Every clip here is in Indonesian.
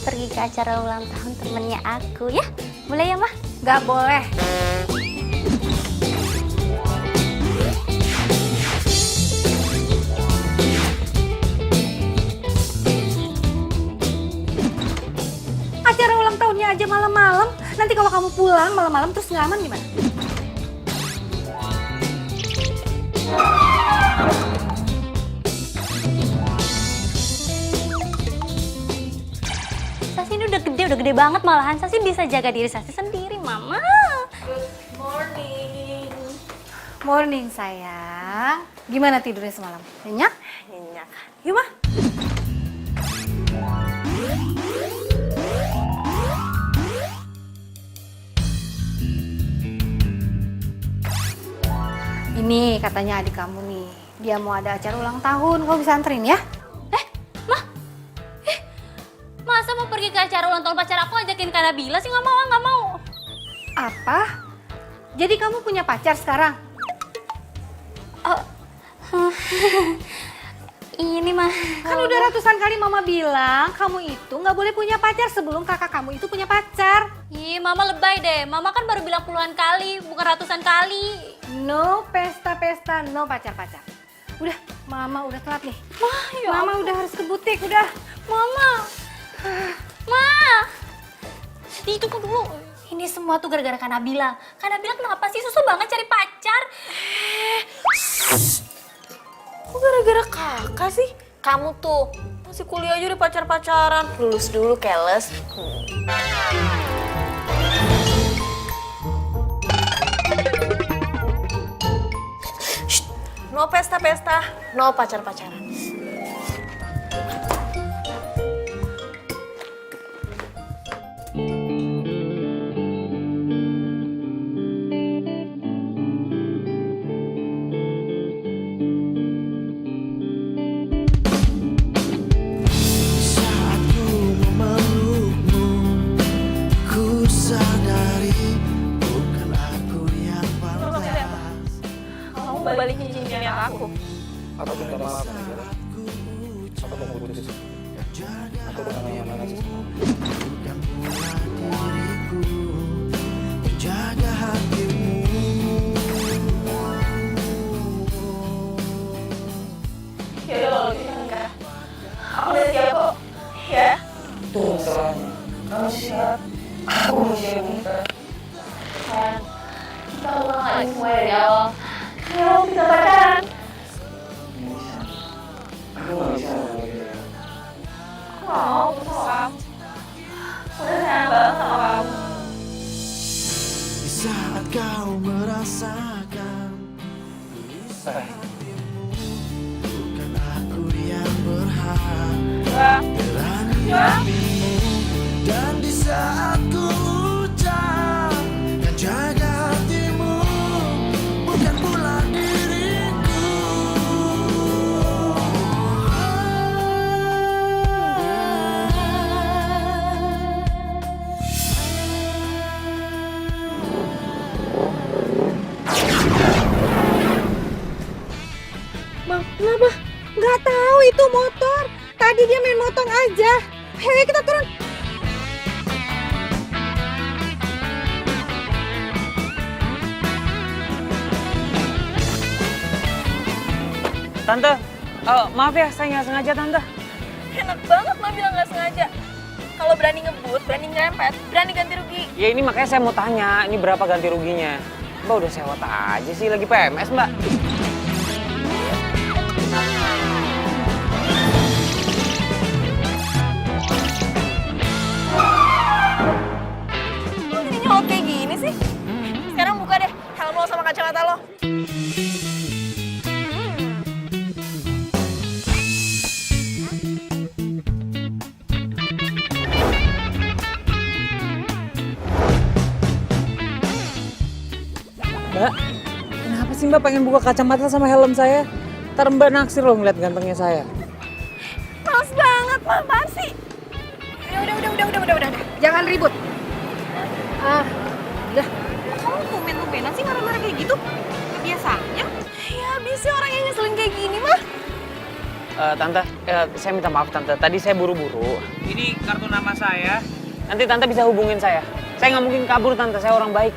pergi ke acara ulang tahun temennya aku ya. Boleh ya, Mah? Gak boleh. Acara ulang tahunnya aja malam-malam. Nanti kalau kamu pulang malam-malam terus nggak aman gimana? Sasi ini udah gede banget malahan. Sasi bisa jaga diri Sasi sendiri, Mama. Good morning. Morning sayang. Gimana tidurnya semalam? Nyenyak? Nyenyak. Yuk mah. Ini katanya adik kamu nih. Dia mau ada acara ulang tahun. Kamu bisa anterin ya? Mah? Masa mau pergi ke acara ulang tahun pacar aku ajakin Kak Nabila sih? Nggak mau. Apa? Jadi kamu punya pacar sekarang? Ini mah. Kan udah ratusan kali mama bilang kamu itu nggak boleh punya pacar sebelum kakak kamu itu punya pacar. Ih, Mama lebay deh. Mama kan baru bilang puluhan kali, bukan ratusan kali. No pesta-pesta, no pacar-pacar. Udah, mama udah telat nih. Mah, ya Mama udah harus ke butik, udah. Mama. Ma. Itu kok dulu. Ini semua tuh gara-gara Kak Nabila. Kak Nabila kenapa sih susah banget cari pacar? Kok gara-gara kakak sih? Kamu tuh masih kuliah aja udah pacar-pacaran. Lulus dulu, keles. Shh, no pesta-pesta, no pacar-pacaran. Saat ku memelukmu, ku sadari bukan aku yang pantas. Kamu balikin cincinnya ke aku. Aku minta maaf nih, Bella. Aku mau putus. Aku udah nyaman aja sama kamu. Bukan pula diriku menjaga hatimu. Ya udah kalau kita nikah. Aku udah siap kok. Ya. Tuh masalahnya. Kamu siap. Aku mau siap nikah. Kan kita ulang lagi semua dari awal. Kalau kita pacaran. Nggak bisa. Aku nggak bisa ngomong gitu. Aku mau sama kamu. Udah sayang banget sama kamu. Di saat kau merasakan Sayang. bukan aku yang berhak Enggak. berani dirimu. Dan di saat ku ucap dan jaga hatimu, bukan pula diriku. Bang, kenapa? Nggak tahu itu motor. Tadi dia main motong aja. Hei, kita turun. Tante, maaf ya, saya nggak sengaja Tante. Enak banget mah bilang nggak sengaja. Kalau berani ngebut, berani nyerempet, berani ganti rugi. Ya ini makanya saya mau tanya, ini berapa ganti ruginya? Mbak udah sewot aja sih, lagi PMS Mbak. Kok jadi nyolot kayak gini sih? Sekarang buka deh helm lo sama kacamata lo. Mbak, kenapa sih Mbak pengen buka kacamata sama helm saya? Ntar Mbak naksir loh ngeliat gantengnya saya. Males banget, mah apaan sih? Udah. Jangan ribut. Udah. Kamu tumben-tumbenan sih marah-marah kayak gitu? Biasanya? Ya habis sih orang yang ngeselin kayak gini mah. Tante, saya minta maaf tante. Tadi saya buru-buru. Ini kartu nama saya. Nanti tante bisa hubungin saya. Saya nggak mungkin kabur tante. Saya orang baik.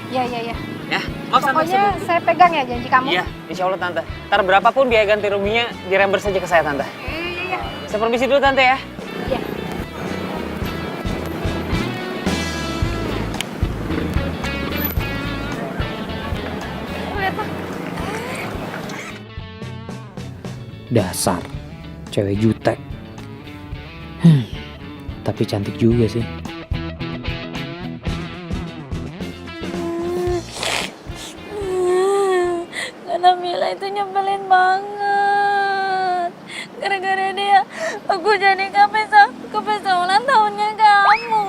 Ya. Ya, maaf tante. Pokoknya saya pegang ya janji kamu. Iya, insya Allah tante. Ntar berapapun biaya ganti ruginya direimburse saja ke saya tante. Iya. Saya permisi dulu tante ya. Iya. Lihat Pak. Dasar, cewek jutek. Tapi cantik juga sih. Karena Mila itu nyebelin banget. Gara-gara dia, aku jadi ke pesta ulang tahunnya kamu.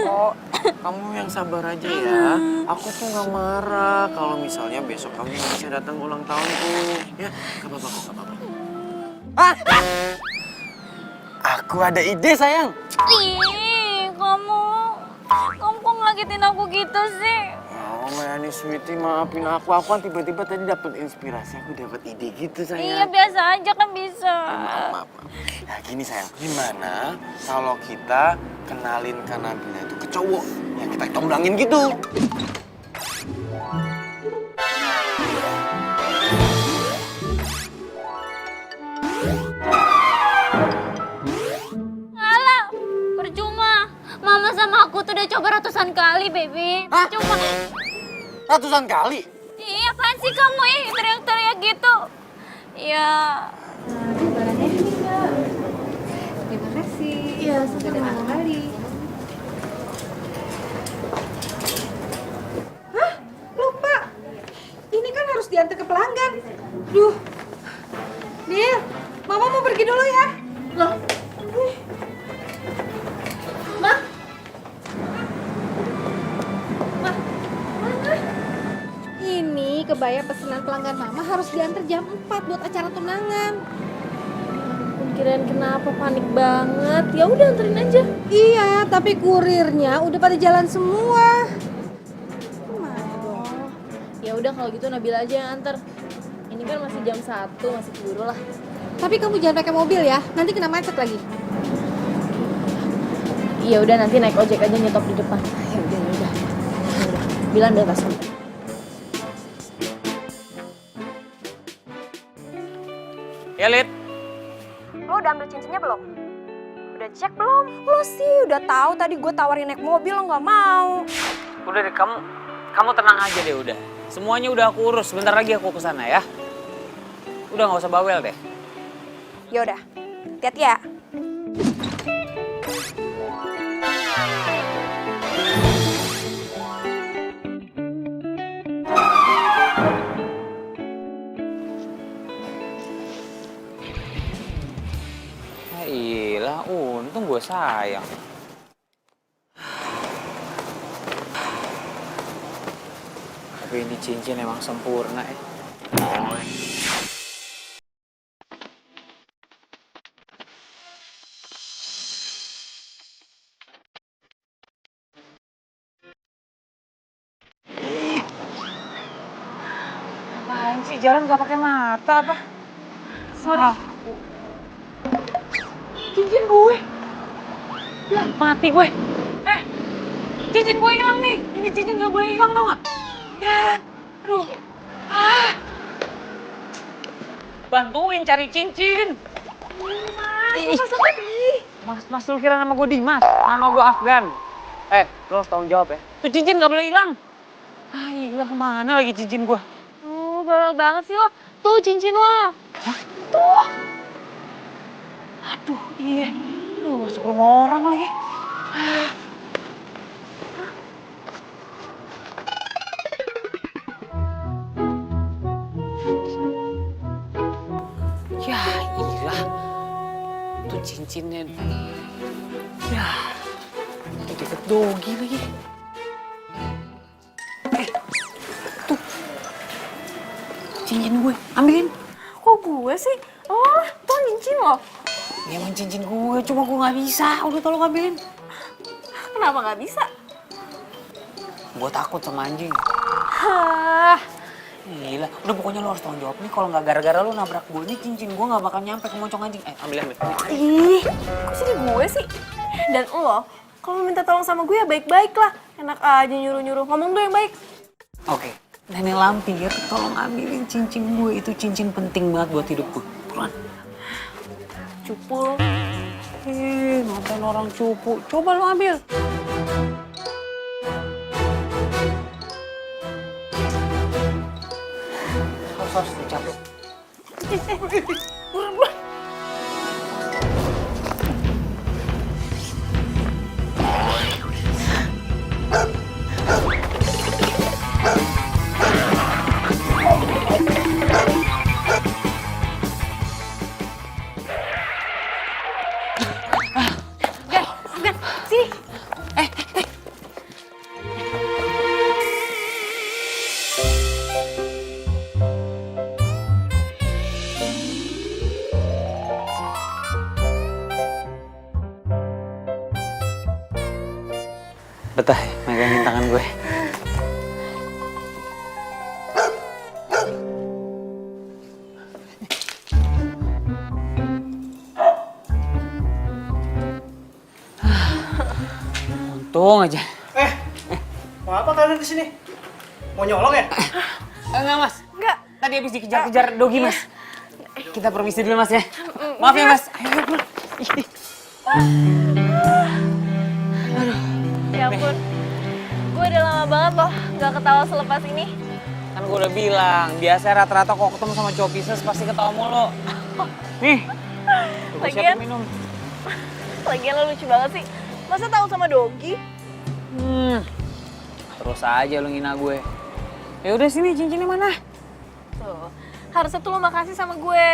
Kok kamu yang sabar aja ya. Aku tuh nggak marah kalau misalnya besok kamu bisa datang ulang tahunku. Ya, nggak apa-apa kok, nggak apa-apa. Aku ada ide sayang. Ih, kamu kok ngagetin aku gitu sih? Oh, Mayani Sweetie, maafin aku. Aku kan tiba-tiba tadi dapat inspirasi. Aku dapat ide gitu sayang. Iya, biasa aja kan bisa. Maaf. Nah gini sayang, gimana kalau kita kenalin Kanabila itu ke cowok yang kita comblangin gitu? Alah, percuma. Mama sama aku tuh udah coba ratusan kali, baby. Hah? Cuma, Ratusan kali? iya apaan sih kamu teriak-teriak gitu? Ya. Terima kasih. Iya, sampai jumpa kali. Hah? Lupa. Ini kan harus diantar ke pelanggan. Duh. Nih, Mama mau pergi dulu ya. Loh. Ma? Ma? Mana? Ini kebaya pesanan pelanggan Mama harus diantar jam 4 buat acara tunangan. Kirain kenapa panik banget. Ya udah anterin aja. Iya, tapi kurirnya udah pada jalan semua. Gimana dong? Ya udah kalau gitu Nabila aja yang anter. Ini kan masih jam 1, masih keburu lah. Tapi kamu jangan pakai mobil ya, nanti kena macet lagi. Iya udah nanti naik ojek aja nyetop di depan. Ya udah. Bilang udah tas. Ya, Lid. Lo udah ambil cincinnya belum? Udah cek belum? Lo sih udah tahu tadi gue tawarin naik mobil lo nggak mau. Udah deh, kamu tenang aja deh udah. Semuanya udah aku urus. Sebentar lagi aku kesana ya. Udah nggak usah bawel deh. Ya udah, hati-hati ya. Ya iyalah, untung gue sayang. Tapi ini cincin emang sempurna ya. Apaan sih, jalan gak pakai mata apa? Sorry. Cincin gue. Lah, mati gue. Cincin gue hilang nih. Ini cincin gak boleh hilang tau gak? Ya, aduh. Bantuin cari cincin. Mas, lu kira nama gue Dimas? Nama gue Afgan. Lo harus tanggung jawab ya. Tuh cincin gak boleh hilang. Gila kemana lagi cincin gue? Bawel banget sih lo. Tuh cincin lo. Hah? Tuh. Aduh, iya. Lu masuk rumah orang lagi. Ya iyalah. Tuh cincinnya. Ya. Itu deket Dogi lagi. Tuh. Cincin gue, ambilin. Kok gue sih? Oh, tuh cincin lo. Ya emang cincin gue, cuma gue gak bisa. Udah tolong ambilin. Kenapa nggak bisa? Gue takut sama anjing. Hah, Gila, udah pokoknya lo harus tanggung jawab nih. Kalau nggak gara-gara lo nabrak gue nih, cincin gue nggak bakal nyampe ke moncong anjing. Ambil. Ih, kok jadi gue sih? Dan lo, kalau minta tolong sama gue ya baik-baik lah. Enak aja nyuruh-nyuruh, ngomong tuh yang baik. Oke, Nenek Lampir, tolong ambilin cincin gue. Itu cincin penting banget buat hidup gue. Buruan. Cupu lo. Ngapain orang cupu? Coba lo ambil. Harus dicapek. Buruan. Gan, sini. Betah ya, megangin tangan gue. Untung aja. Mau apa kalian kesini? Mau nyolong ya? Enggak, Mas. Enggak. Tadi habis dikejar-kejar Dogi, Mas. Kita permisi dulu, Mas ya. Maaf ya, Mas. Ayo, pulang. Ya ampun, gue udah lama banget loh gak ketawa selepas ini. Kan gue udah bilang, biasa rata-rata kok ketemu sama cowok Pisces pasti ketawa mulu. Nih, gue Lagian- siapin minum. Lagian lo lucu banget sih. Masa tahu sama Dogi? Terus aja lu ngina gue. Ya udah sini, cincinnya mana? Tuh, harusnya tuh lo makasih sama gue.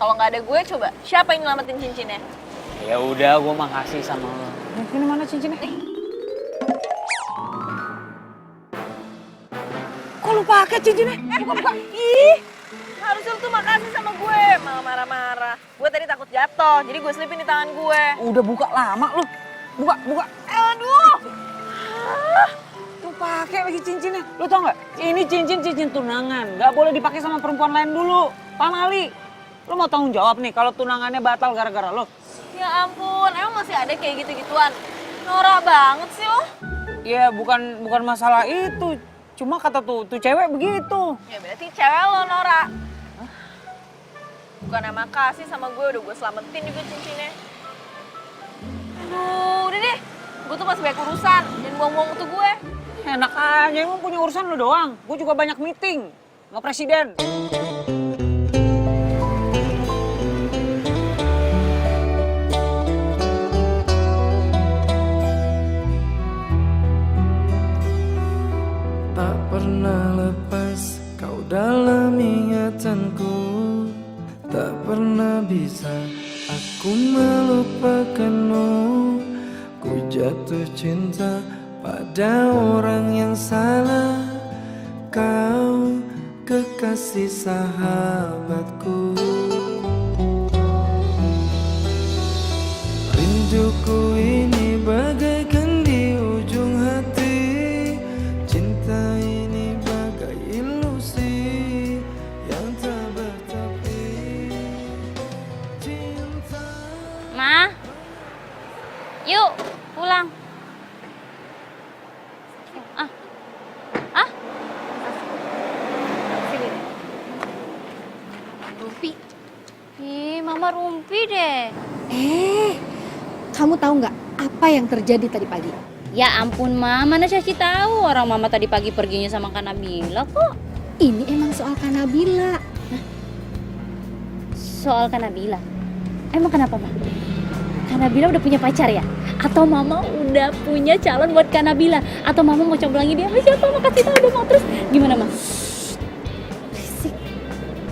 Kalau nggak ada gue, coba siapa yang nyelamatin cincinnya? Ya udah, gue makasih sama lo. Ini mana cincinnya? Kok lu pakai cincinnya? Buka. Ih, harusnya lo tuh makasih sama gue. Malah marah-marah. Gue tadi takut jatuh, jadi gue selipin di tangan gue. Udah buka lama lu. Buka. Aduh. Tuh pakai lagi cincinnya. Lu tau nggak? Ini cincin tunangan. Nggak boleh dipakai sama perempuan lain dulu. Paham Ali? Lu mau tanggung jawab nih kalau tunangannya batal gara-gara lo? Ya ampun, emang masih ada kayak gitu-gituan? Norak banget sih lo. Ya bukan masalah itu. Cuma kata tuh cewek begitu. Ya berarti cewek lo norak. Bukan makasih sama gue, udah gue selamatin juga cincinnya. Aduh, udah deh. Gue tuh masih banyak urusan, jangan buang-buang waktu gue. Enak aja, emang punya urusan lu doang. Gue juga banyak meeting. Nggak presiden. Tak pernah lepas kau dalam ingatanku, tak pernah bisa aku melupakanmu. Ku jatuh cinta pada orang yang salah, kau kekasih sahabatku. Rinduku ini bagaikan di ujung hati, cinta ini bagai ilusi yang tak bertepi. Cinta. Ma, yuk pulang. Rumpi. Ih, Mama rumpi deh. Kamu tahu nggak apa yang terjadi tadi pagi? Ya ampun, Ma, mana Caci tahu orang Mama tadi pagi perginya sama Kak Nabila kok. Ini emang soal Kanabila. Soal Kak Nabila. Emang kenapa, Ma? Kak Nabila udah punya pacar ya? Atau Mama udah punya calon buat Kak Nabila? Atau Mama mau coba lagi dia sama siapa? Ma kasih tahu dong, Ma. Terus gimana, Ma? Berisik.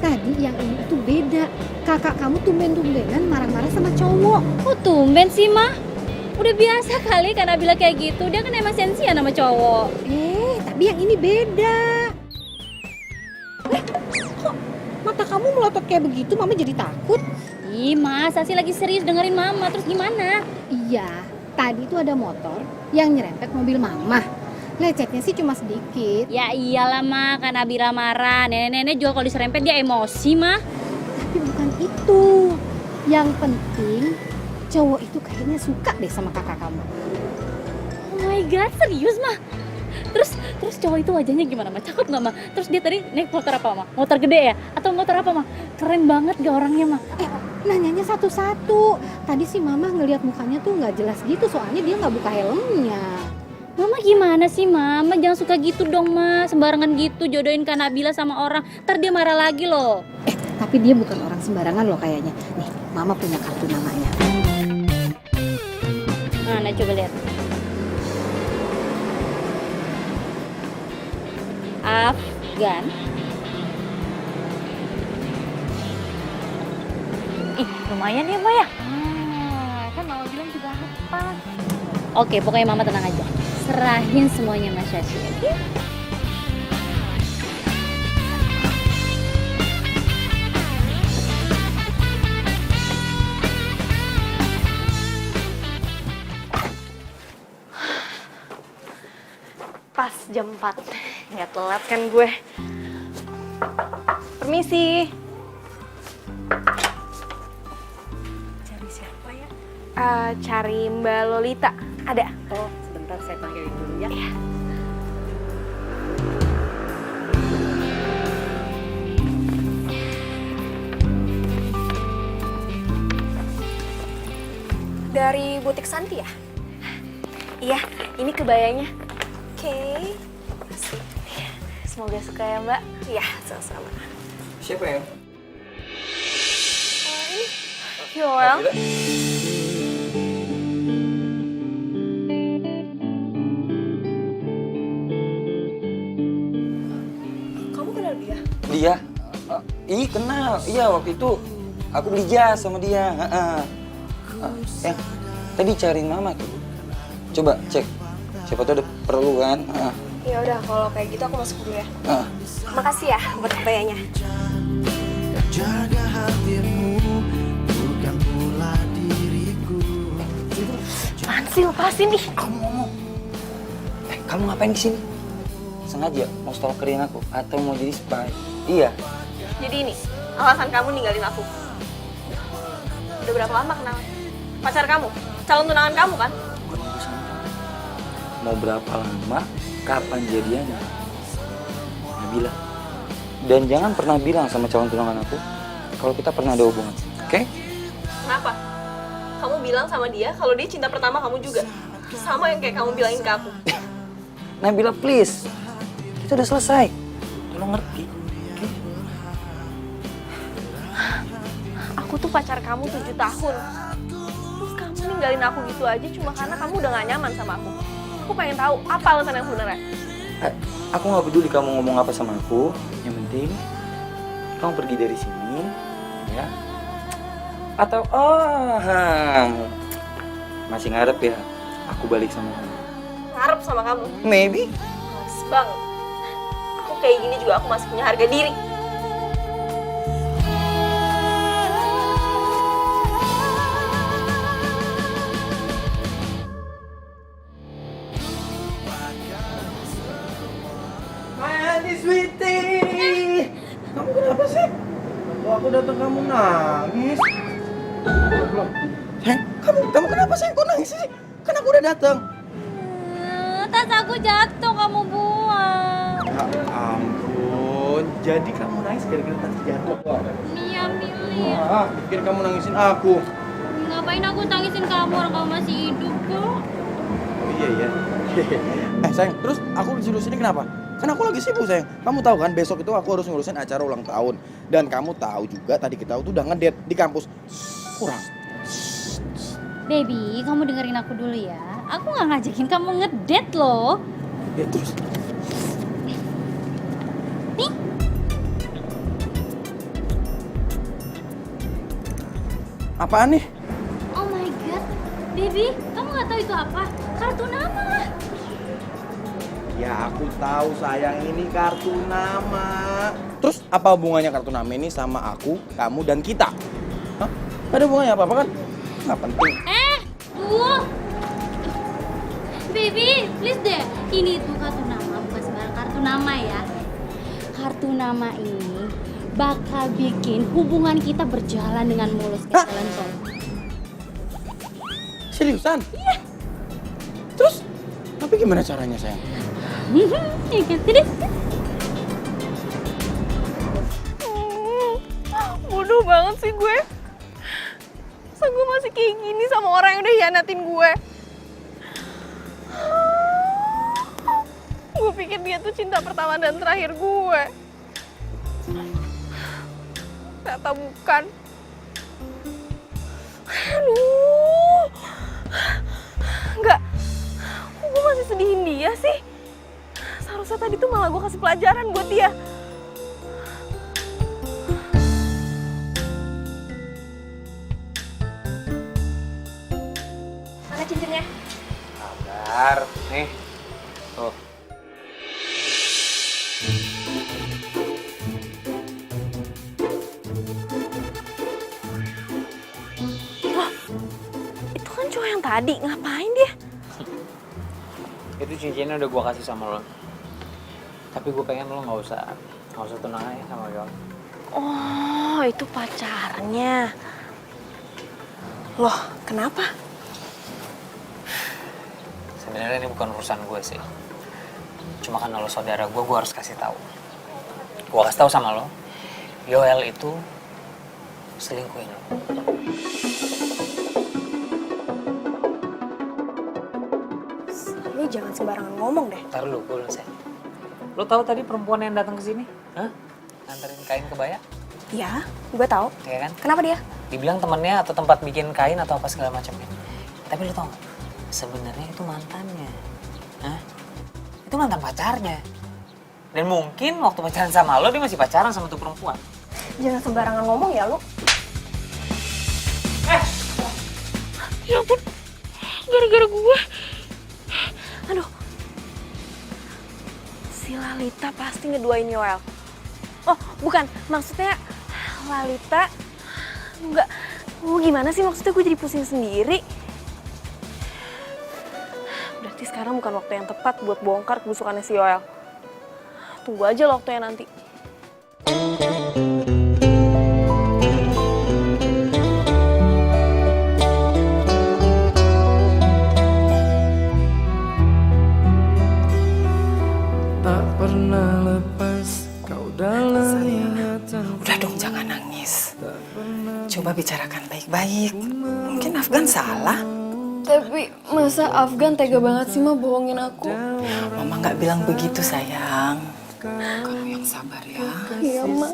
Tadi yang ini tuh beda. Kakak kamu tumben-tumbenan marah-marah sama cowok. Kok tumben sih, Ma? Udah biasa kali Kak Nabila kayak gitu. Dia kan emang sensian sama cowok. Tapi yang ini beda. Kok mata kamu melotot kayak begitu? Mama jadi takut. Ih, masa sih lagi serius dengerin Mama? Terus gimana? Iya, tadi tuh ada motor yang nyerempet mobil Mama. Lecetnya sih cuma sedikit. Ya iyalah mah, Kak Nabila marah. Nenek-nenek juga kalau diserempet dia emosi mah. Tapi bukan itu. Yang penting cowok itu kayaknya suka deh sama kakak kamu. Oh my god, serius mah? Terus cowok itu wajahnya gimana mah? Cakep nggak mah? Terus dia tadi naik motor apa mah? Motor gede ya? Atau motor apa mah? Keren banget gak orangnya mah? Nanyanya satu-satu. Tadi sih mama ngelihat mukanya tuh nggak jelas gitu, soalnya dia nggak buka helmnya. Mama gimana sih Mama? Jangan suka gitu dong Ma. Sembarangan gitu jodohin Kak Nabila sama orang. Ntar dia marah lagi loh. Tapi dia bukan orang sembarangan loh kayaknya. Nih, mama punya kartu namanya. Mana coba lihat. Afgan. Ih, lumayan ya Ma ya? Kan Mama bilang juga apa. Oke, pokoknya Mama tenang aja. Serahin semuanya Mas Syashi, oke? Pas jam 4. Nggak telat kan gue. Permisi. Cari siapa ya? Cari Mbak Lolita. Ada? Oh, sebentar saya panggilin dulu ya. Iya. Dari butik Santi ya? Iya, ini kebayanya. Oke. Asik. Semoga suka ya, Mbak. Iya, sama-sama. Siapa ya? Ini Yoel. Kamu kenal dia? Dia? Ih kenal, iya waktu itu aku beli jas sama dia. Yang tadi cariin mama tuh. Coba cek, siapa tuh ada perlu kan? Ya udah, kalau kayak gitu aku masuk dulu ya. Makasih ya buat kebayanya. Jaga hatimu, bukan pula diriku. Apaan sih, lepasin nih. Aku ngomong. Kamu ngapain di sini? Sengaja mau stalkerin aku atau mau jadi spy? Iya. Jadi ini, alasan kamu ninggalin aku. Udah berapa lama kenal? Pacar kamu? Calon tunangan kamu kan? Bukan urusan kamu. Mau berapa lama? Kapan jadiannya? Nabila. Dan jangan pernah bilang sama calon tunangan aku kalau kita pernah ada hubungan, oke? Kenapa? Kamu bilang sama dia kalau dia cinta pertama kamu juga. Sama yang kayak kamu bilangin ke aku. Nabila please, kita udah selesai. Tolong ngerti, oke? Aku tuh pacar kamu 7 tahun. Terus kamu ninggalin aku gitu aja cuma karena kamu udah gak nyaman sama aku. Aku pengen tahu apa alasan yang sebenarnya. Aku nggak peduli kamu ngomong apa sama aku. Yang penting kamu pergi dari sini, ya? Atau masih ngarep ya? Aku balik sama kamu. Ngarep sama kamu? Maybe. Males banget. Aku kayak gini juga aku masih punya harga diri. Sweetie, kamu kenapa sih? Kok aku datang kamu nangis? Sayang, kamu kenapa sih? Kok nangis sih? Kan aku udah datang. Tas aku jatuh, kamu buang. Ya ampun, jadi kamu nangis gara-gara tas jatuh? Iya, Mili. Pikir kamu nangisin aku. Ngapain aku tangisin kamu orang kamu masih hidup kok? Oh iya. Sayang, terus aku disuruh sini kenapa? Kan aku lagi sibuk sayang. Kamu tahu kan besok itu aku harus ngurusin acara ulang tahun. Dan kamu tahu juga tadi kita tuh udah ngedate di kampus. Kurang. Baby, kamu dengerin aku dulu ya. Aku nggak ngajakin kamu ngedate loh. Ya terus. Nih. Apaan nih? Oh my god, baby, kamu nggak tahu itu apa? Kartu nama lah. Ya aku tahu sayang, ini kartu nama. Terus apa hubungannya kartu nama ini sama aku, kamu, dan kita? Hah? Gak ada hubungannya apa-apa kan? Nggak penting. Baby, please deh. Ini tuh kartu nama, bukan sembarang kartu nama ya. Kartu nama ini bakal bikin hubungan kita berjalan dengan mulus kayak jalan tol. Seriusan? Iya. Terus, tapi gimana caranya sayang? Ya kan, tidak? Bodoh banget sih gue. Masa gue masih kayak gini sama orang yang udah hianatin gue? Gue pikir dia tuh cinta pertama dan terakhir gue. Ternyata bukan. Aduh. Enggak. Kok gue masih sedihin dia sih? Seharusnya tadi tuh malah gue kasih pelajaran buat dia. Mana cincinnya? Sabar, nih. Tuh. Itu kan cowok yang tadi, ngapain dia? Itu cincinnya udah gua kasih sama lo. Tapi gue pengen lo nggak usah tunangan ya sama gue. Oh, itu pacarnya. Loh, kenapa? Sebenarnya ini bukan urusan gue sih. Cuma karena lo saudara gue harus kasih tahu. Gue kasih tahu sama lo, Yoel itu selingkuhin lo. Lu jangan sembarangan ngomong deh. Ntar lu, gue selesai. Lo tahu tadi perempuan yang datang ke sini? Hah? Nganterin kain kebaya? Ya, gue tahu. Ya kan? Kenapa dia? Dibilang temennya atau tempat bikin kain atau apa segala macamnya. Tapi lo tau gak? Sebenarnya itu mantannya. Hah? Itu mantan pacarnya. Dan mungkin waktu pacaran sama lo, dia masih pacaran sama tuh perempuan. Jangan sembarangan ngomong ya lu. Ya ampun, gara-gara gue. Aduh. Si Lalita pasti ngeduain Yoel. Oh, bukan. Maksudnya Lalita. Enggak. Gimana sih maksudnya gue jadi pusing sendiri? Berarti sekarang bukan waktu yang tepat buat bongkar kebusukannya si Yoel. Tunggu aja lo waktunya nanti. Tak pernah lepas kau dalam ingatan. Udah dong, jangan nangis. Coba bicarakan baik-baik. Mungkin Afgan salah. Tapi masa Afgan tega banget sih mah bohongin aku? Mama nggak bilang begitu, sayang. Kamu yang sabar ya. Iya, Mak.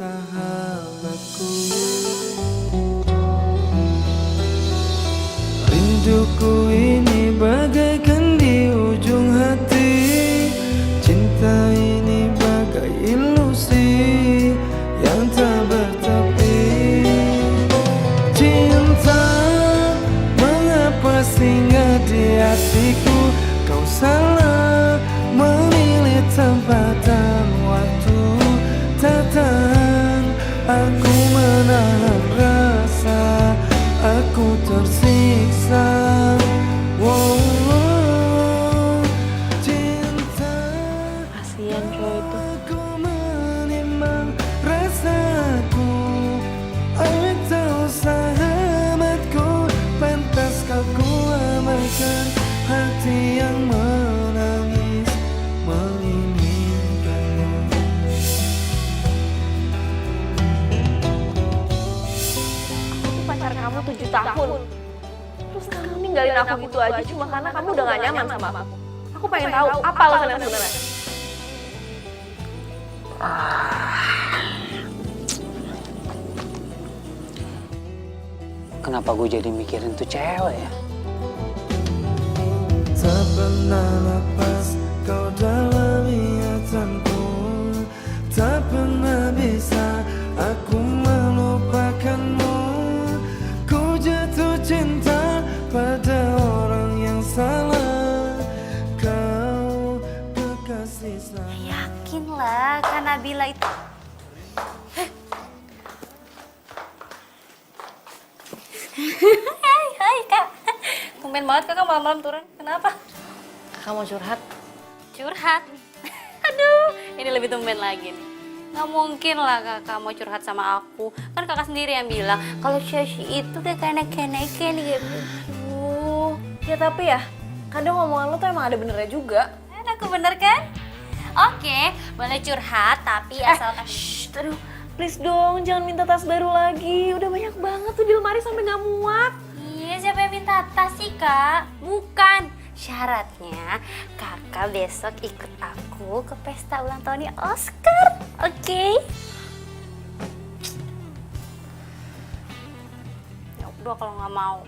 Rinduku ini bagaikan di ujung hati. Cinta ini bagai ilusi yang tak bertepi. Cinta, mengapa singgah di hatiku? Kau salah memilih tempat dan waktu. Tak tahan aku menahan rasa, aku tersiksa. Wow, cinta. Kasian cowok itu. Aku menimbang rasaku. Ayo tahu sahabatku, pantas kau ku abaikan hati yang menangis menginginkanmu. Aku pacar kamu 7 tahun. Terus kamu ninggalin aku gitu aja cuma karena kamu udah gak nyaman sama aku. Aku pengen tahu apa alasan yang sebenarnya. Kenapa gue jadi mikirin tuh cewek ya? Tak pernah lepas kau dalam ingatanku. Tak pernah bisa aku melupakanmu. Ku jatuh cinta pada orang yang salah. Kau kekasih saya. Yakin lah, Kak Nabila itu. Hai Kak. Tumben banget Kakak malam-malam turun. Kenapa? Kakak mau curhat? Curhat? Aduh, ini lebih tumben lagi nih. Nggak mungkin lah kakak mau curhat sama aku. Kan kakak sendiri yang bilang kalau Shashi itu udah kayak naik-naikin gitu. Ya tapi ya, kadang omongan lo tuh emang ada benernya juga. Aku bener kan? Oke, boleh curhat tapi asalkan... Aduh, please dong, jangan minta tas baru lagi. Udah banyak banget tuh di lemari sampai nggak muat. Iya, siapa yang minta tas sih kak? Bukan. Syaratnya kakak besok ikut aku ke pesta ulang tahunnya Oscar, oke? Ya udah kalau nggak mau.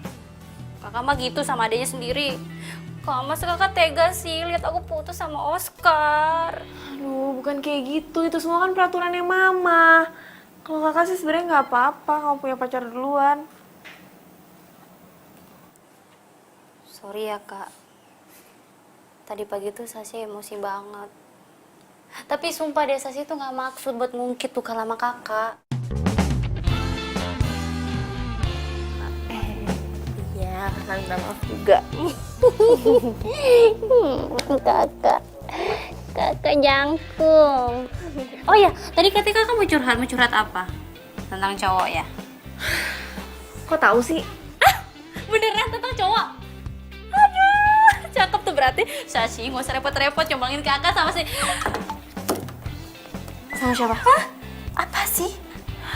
Kakak mah gitu sama adanya sendiri. Kok masa kakak tega sih lihat aku putus sama Oscar? Aduh, bukan kayak gitu. Itu semua kan peraturannya mama. Kalau kakak sih sebenarnya nggak apa-apa kamu punya pacar duluan. Sorry ya kak. Tadi pagi tuh Sasi emosi banget. Tapi sumpah deh Sasi tuh nggak maksud buat ngungkit tuh sama kakak. Iya, kakak minta maaf juga. Kakak jangkung. Oh ya, tadi ketika kamu mau curhat apa? Tentang cowok ya? Kok tahu sih? Beneran tentang cowok? Aduh, cakep tuh berarti. Sasi nggak usah repot-repot nyomblangin kakak sama si... Sama siapa? Hah? Apa sih?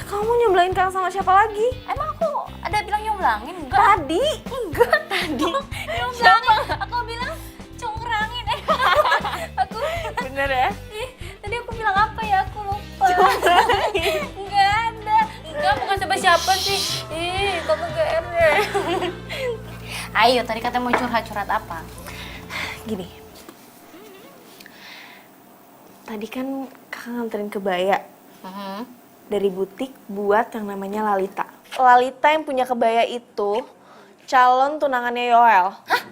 Kamu nyomblangin kakak sama siapa lagi? Emang aku ada bilang nyomblangin? Enggak. Tadi? Enggak tadi. Nyomblangin. Aku bilang congkrangin. Aku Bener ya? tadi aku bilang apa ya? Aku lupa. Enggak ada. Enggak, bukan siapa-siapa sih. Ih, kamu GR deh. Ayo, tadi katanya mau curhat apa? Gini. Tadi kan kakak nganterin kebaya dari butik buat yang namanya Lalita. Lalita yang punya kebaya itu calon tunangannya Yoel. Hah?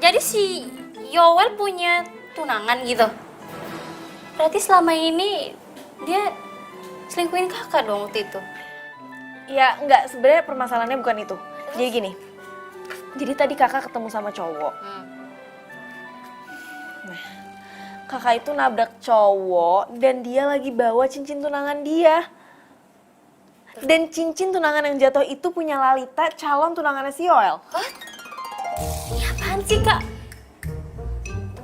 Jadi si Yoel punya tunangan gitu? Berarti selama ini dia selingkuhin kakak dong waktu itu? Ya enggak, sebenarnya permasalahannya bukan itu. Jadi gini, jadi tadi kakak ketemu sama cowok. Nah, kakak itu nabrak cowok dan dia lagi bawa cincin tunangan dia. Dan cincin tunangan yang jatuh itu punya Lalita, calon tunangannya si Yoel. Hah? Ini apaan sih kak?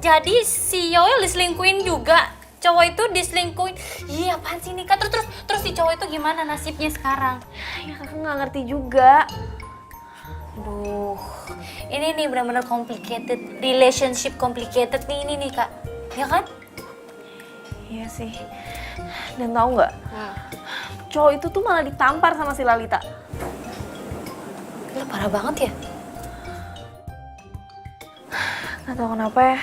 Jadi si Yoel diselingkuhin juga? Cowok itu diselingkuhin? Iya apaan sih nih kak? Terus si cowok itu gimana nasibnya sekarang? Ya kakak nggak ngerti juga. Aduh, ini nih benar-benar complicated, relationship complicated nih ini nih kak, ya kan? Iya sih. Dan tahu nggak? Cowok itu tuh malah ditampar sama si Lalita. Gila parah banget ya? Nggak tahu kenapa ya.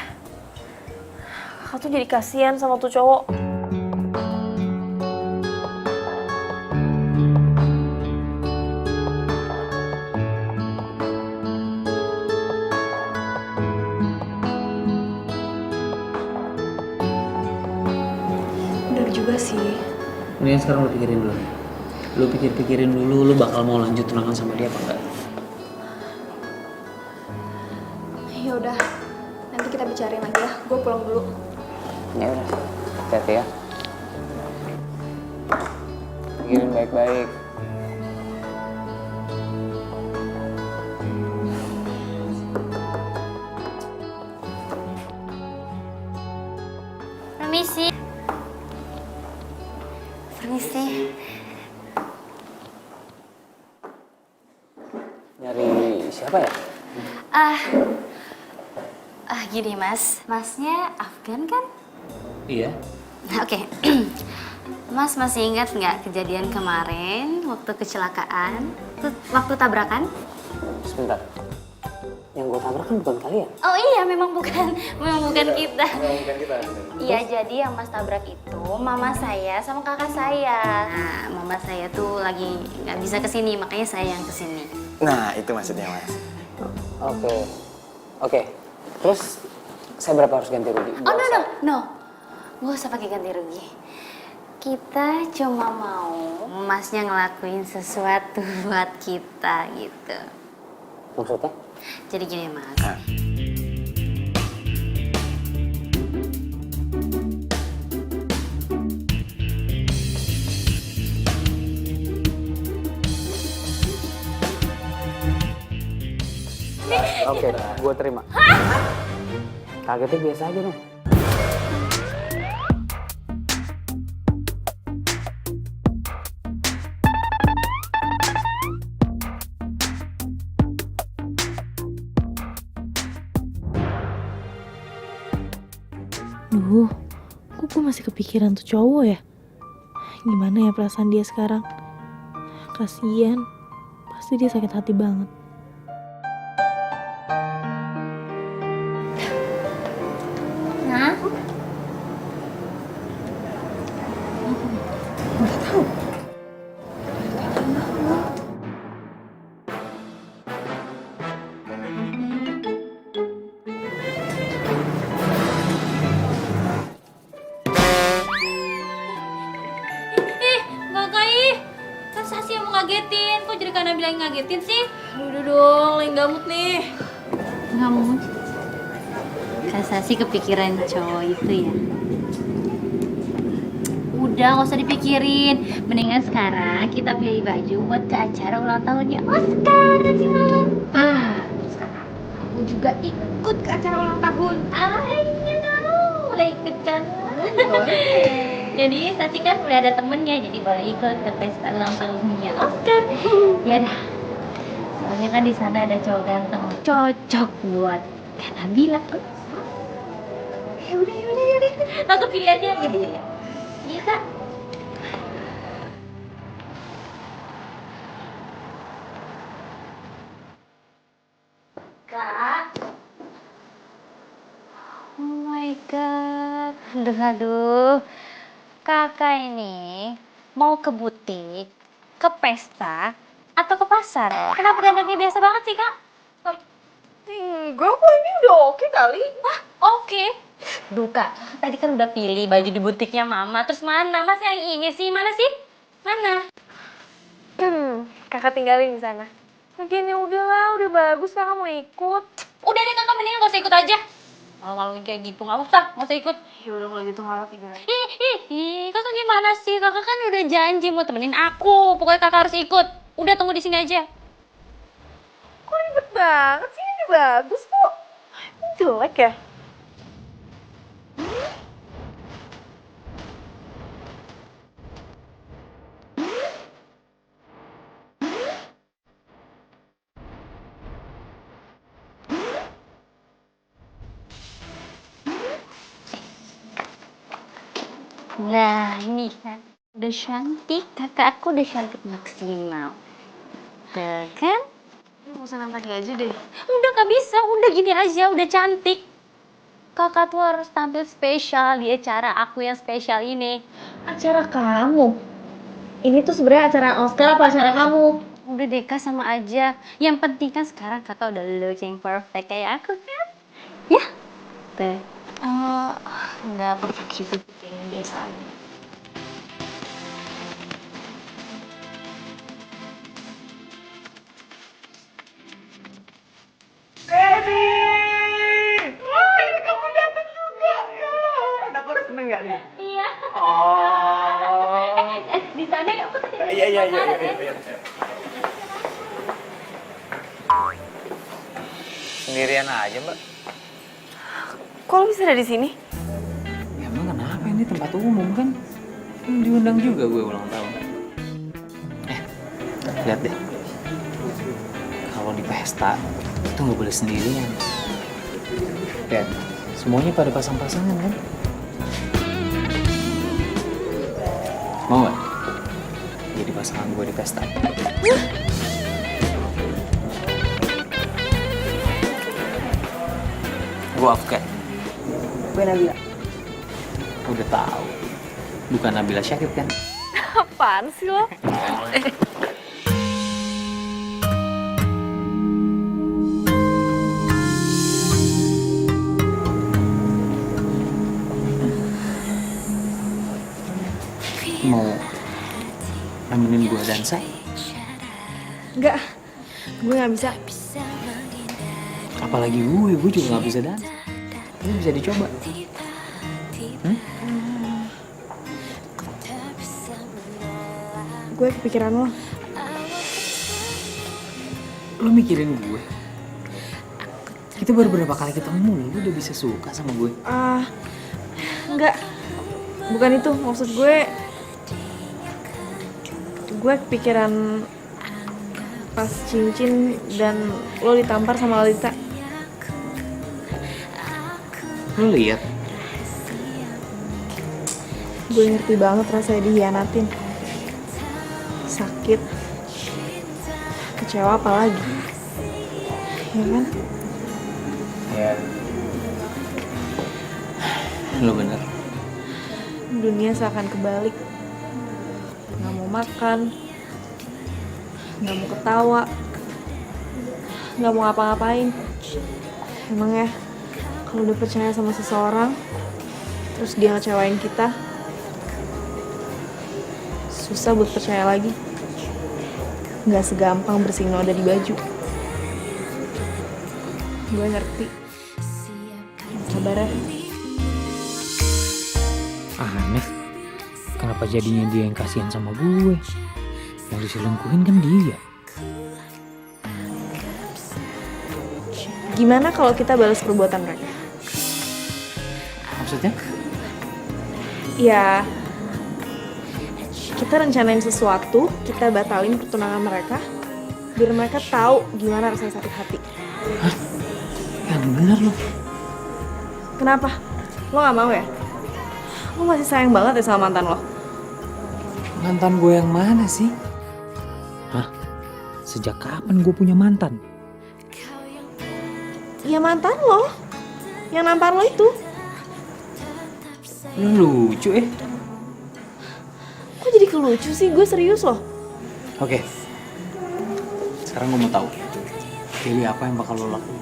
Kakak tuh jadi kasihan sama tuh cowok. Bener juga sih. Mendingan sekarang lu pikirin dulu. Lu pikir-pikirin dulu lu bakal mau lanjut tunangan sama dia apa enggak. Ya udah, nanti kita bicarain lagi ya. Gue pulang dulu. Ya udah, hati-hati ya. Pikirin baik-baik. Permisi. Permisi. Nyari siapa ya? Gini mas, masnya Afgan kan? Iya. Oke. Mas masih ingat nggak kejadian kemarin waktu kecelakaan, waktu tabrakan? Sebentar. Yang gue tabrak kan bukan kalian. Oh iya, memang bukan kita. Iya, jadi yang mas tabrak itu mama saya sama kakak saya. Nah, mama saya tuh lagi nggak bisa kesini, makanya saya yang kesini. Nah, itu maksudnya, Mas. Oke. Terus saya berapa harus ganti rugi? Oh no, nggak usah pakai ganti rugi. Kita cuma mau masnya ngelakuin sesuatu buat kita gitu. Maksudnya? Jadi gini Mas. Oke, gue terima. Kagetnya biasa aja dong. Duh, kok gue masih kepikiran tuh cowok ya? Gimana ya perasaan dia sekarang? Kasian, pasti dia sakit hati banget. Nah, Kakak ih, kan Sasi yang mau ngagetin. Kok jadi Kak Nabila yang ngagetin sih? Udah dong, lagi gamut nih. Kamu Kak Sasi kepikiran cowok itu ya? Udah, gak usah dipikirin. Mendingan sekarang kita pilih baju buat ke acara ulang tahunnya Oscar nanti malam. Aku juga ikut ke acara ulang tahun. Ayo, boleh ikut kan? Jadi Sasi kan udah ada temennya, jadi boleh ikut ke pesta ulang tahunnya Oscar. Ya dah. Soalnya kan di sana ada cowok ganteng, cocok buat Kak Nabila. Ya udah. Aku pilih aja gitu ya. Iya Kak. Kak. Oh my god. Aduh. Kakak ini mau ke butik, ke pesta, atau ke pasar? Kenapa dandannya biasa banget sih, Kak? Enggak kok, ini udah oke kali. Wah, oke. Duh, Kak, tadi kan udah pilih baju di butiknya Mama. Terus mana? Mas yang ini sih? Mana sih? Mana? Kakak tinggalin di sana. Lagian ya udahlah, udah bagus, kakak mau ikut. Udah deh, Kakak, mendingan gak usah ikut aja. Malu-maluin kayak gitu, gak usah ikut. Ya udah kalau gitu kakak tinggalin. Kakak gimana sih? Kakak kan udah janji mau temenin aku. Pokoknya Kakak harus ikut. Udah, tunggu di sini aja. Kok ribet banget sih, ini bagus kok. Ini jelek ya? Nah, ini kan udah cantik. Kakak aku udah cantik maksimal. Tuh kan? Mau senam kaki aja deh. Udah gak bisa, udah gini aja, udah cantik. Kakak tuh harus tampil spesial di acara aku yang spesial ini. Acara kamu? Ini tuh sebenarnya acara Oscar apa acara kamu? Udah deh Kak, sama aja. Yang penting kan sekarang kakak udah look yang perfect kayak aku kan? Ya? Tuh. Enggak perfect gitu, yang biasa aja. Iya. Di sana ya, aku tadi. Iya. Sendirian aja, Mbak. Kok lo bisa ada di sini? Ya emang kenapa, ini tempat umum kan? Diundang juga gue ulang tahun. Lihat deh. Kalau di pesta, itu nggak boleh sendirian. Lihat, semuanya pada pasang-pasangan kan? Mau nggak jadi pasangan gue di pesta? Gue Afgan. Gue Nabila. Udah tahu. Bukan Nabila Syakib kan? Apaan sih lo? Mau nemenin gue dansa? Enggak, gue gak bisa. Apalagi gue juga nggak bisa dansa. Ini bisa dicoba. Gue kepikiran lo. Lo mikirin gue? Kita baru berapa kali ketemu, lo udah bisa suka sama gue? Enggak. Bukan itu, maksud gue kepikiran pas cincin dan lo ditampar sama Lalita. Lo lihat? Gue ngerti banget rasanya dihianatin. Sakit. Kecewa apalagi. Ya kan? Ya. Lo bener. Dunia seakan kebalik. Gak mau makan. Gak mau ketawa. Gak mau ngapa-ngapain. Emang ya, kalau udah percaya sama seseorang, terus dia ngecewain kita, susah buat percaya lagi. Gak segampang bersihin noda di baju. Gue ngerti. Sabar ya. Aneh. Kenapa jadinya dia yang kasihan sama gue? Yang diselingkuhin kan dia. Gimana kalau kita balas perbuatan mereka? Maksudnya? Ya, kita rencanain sesuatu, kita batalin pertunangan mereka, biar mereka tahu gimana rasanya sakit hati. Hah? Yang bener lo. Kenapa? Lo gak mau ya? Lo masih sayang banget ya sama mantan lo? Mantan gue yang mana sih? Hah? Sejak kapan gue punya mantan? Ya mantan lo, yang nampar lo itu. Lo lucu Kok jadi kelucu sih? Gue serius loh. Oke. Sekarang gue mau tahu. Pilih apa yang bakal lo lakuin?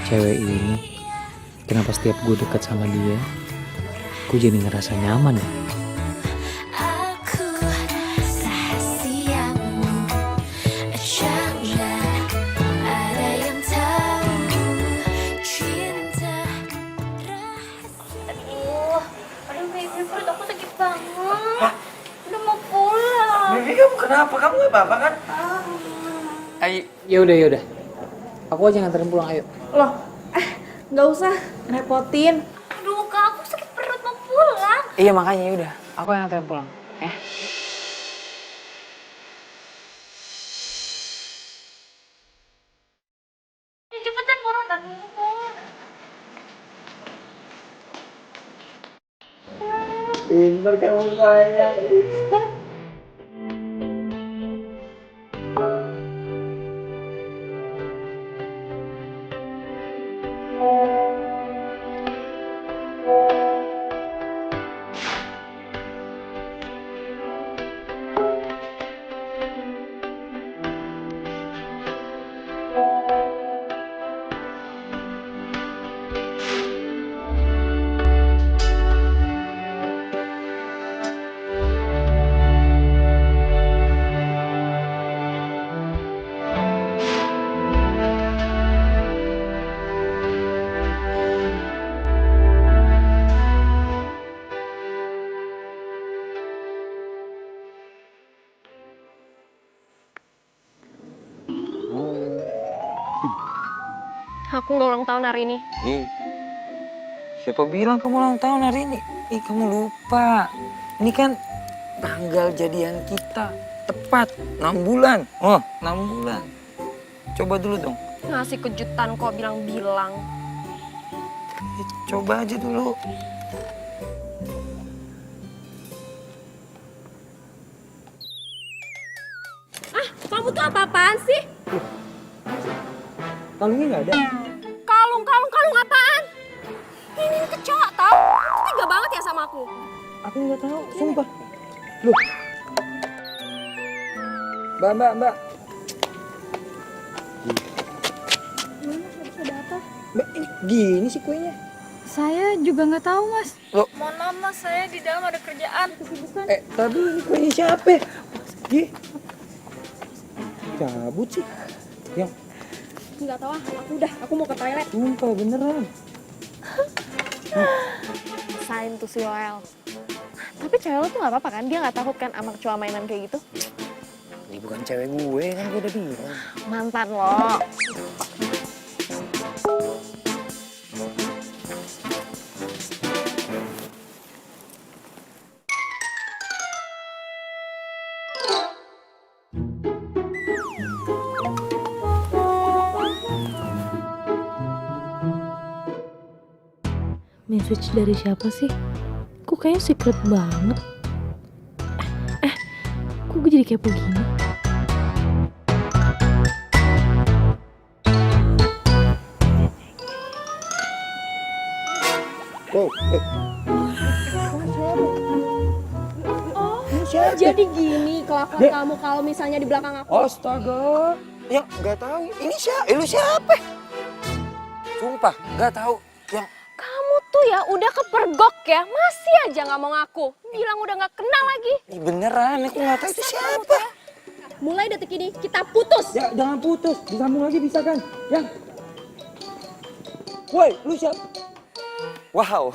Cewek ini, kenapa setiap gue dekat sama dia, gue jadi ngerasa nyaman ya? Aduh baby, perut aku sakit banget. Udah mau pulang. Baby kamu kenapa? Kamu gak apa-apa kan? Ayo. Yaudah. Aku aja nganterin pulang, ayo. Loh, gak usah repotin. Aduh kak, aku sakit perut mau pulang. Iya makanya udah, aku yang nganterin pulang. Cepetan pulang dan Pintar kamu sayang. Aku nggak ulang tahun hari ini. Siapa bilang kamu ulang tahun hari ini? Kamu lupa. Ini kan tanggal jadian kita. Tepat 6 bulan. 6 bulan. Coba dulu dong. Ngasih kejutan kok bilang-bilang. Coba aja dulu. Kamu tuh apa-apaan sih? Kalungnya nggak ada. Kalung apaan? Ini kecoa tau? Kamu tega banget ya sama aku. Aku nggak tahu, sumpah. Loh. Mbak. Ini gini sih kuenya. Saya juga nggak tahu, Mas. Mohon maaf mas, saya di dalam ada kerjaan. Tapi ini kuenya siapa? Gi. Cabut sih. Yang Nggak tahu, aku mau ke toilet. sumpah beneran. Sain tuh si Yoel. Tapi cewek lo tuh gak apa-apa kan? Dia gak takut kan sama kecoa mainan kayak gitu? Ini bukan cewek gue kan gue udah bilang. Mantan lo. Message dari siapa sih? Kok kayaknya secret banget. Kok gue jadi kepo gini? Oh, Jadi gini kelakuan kamu kalau misalnya di belakang aku. Astaga. Yang nggak tahu. Ini siapa? Lu siapa? Sumpah nggak tahu. Yang Kamu tuh ya udah kepergok ya, masih aja gak mau ngaku. Bilang udah gak kenal lagi. ini beneran. Aku nggak tahu itu siapa. Mulai detik ini kita putus. Ya jangan putus. Disambung lagi bisa kan? Yang. Woi, lu siapa? Wow,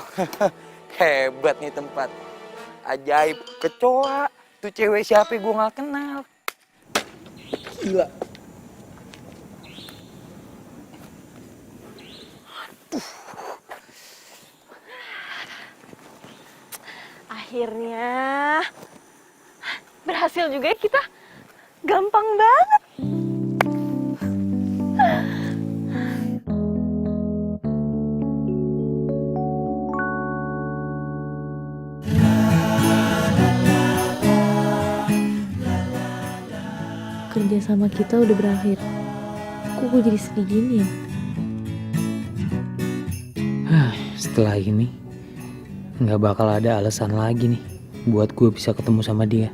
hebat nih tempat. Ajaib, kecoa. Tuh cewek siapa gue nggak kenal. Gila. Akhirnya berhasil juga ya kita. Gampang banget. Kerja sama kita udah berakhir. Kok gue jadi sedih gini ya? Setelah ini nggak bakal ada alasan lagi nih buat gue bisa ketemu sama dia.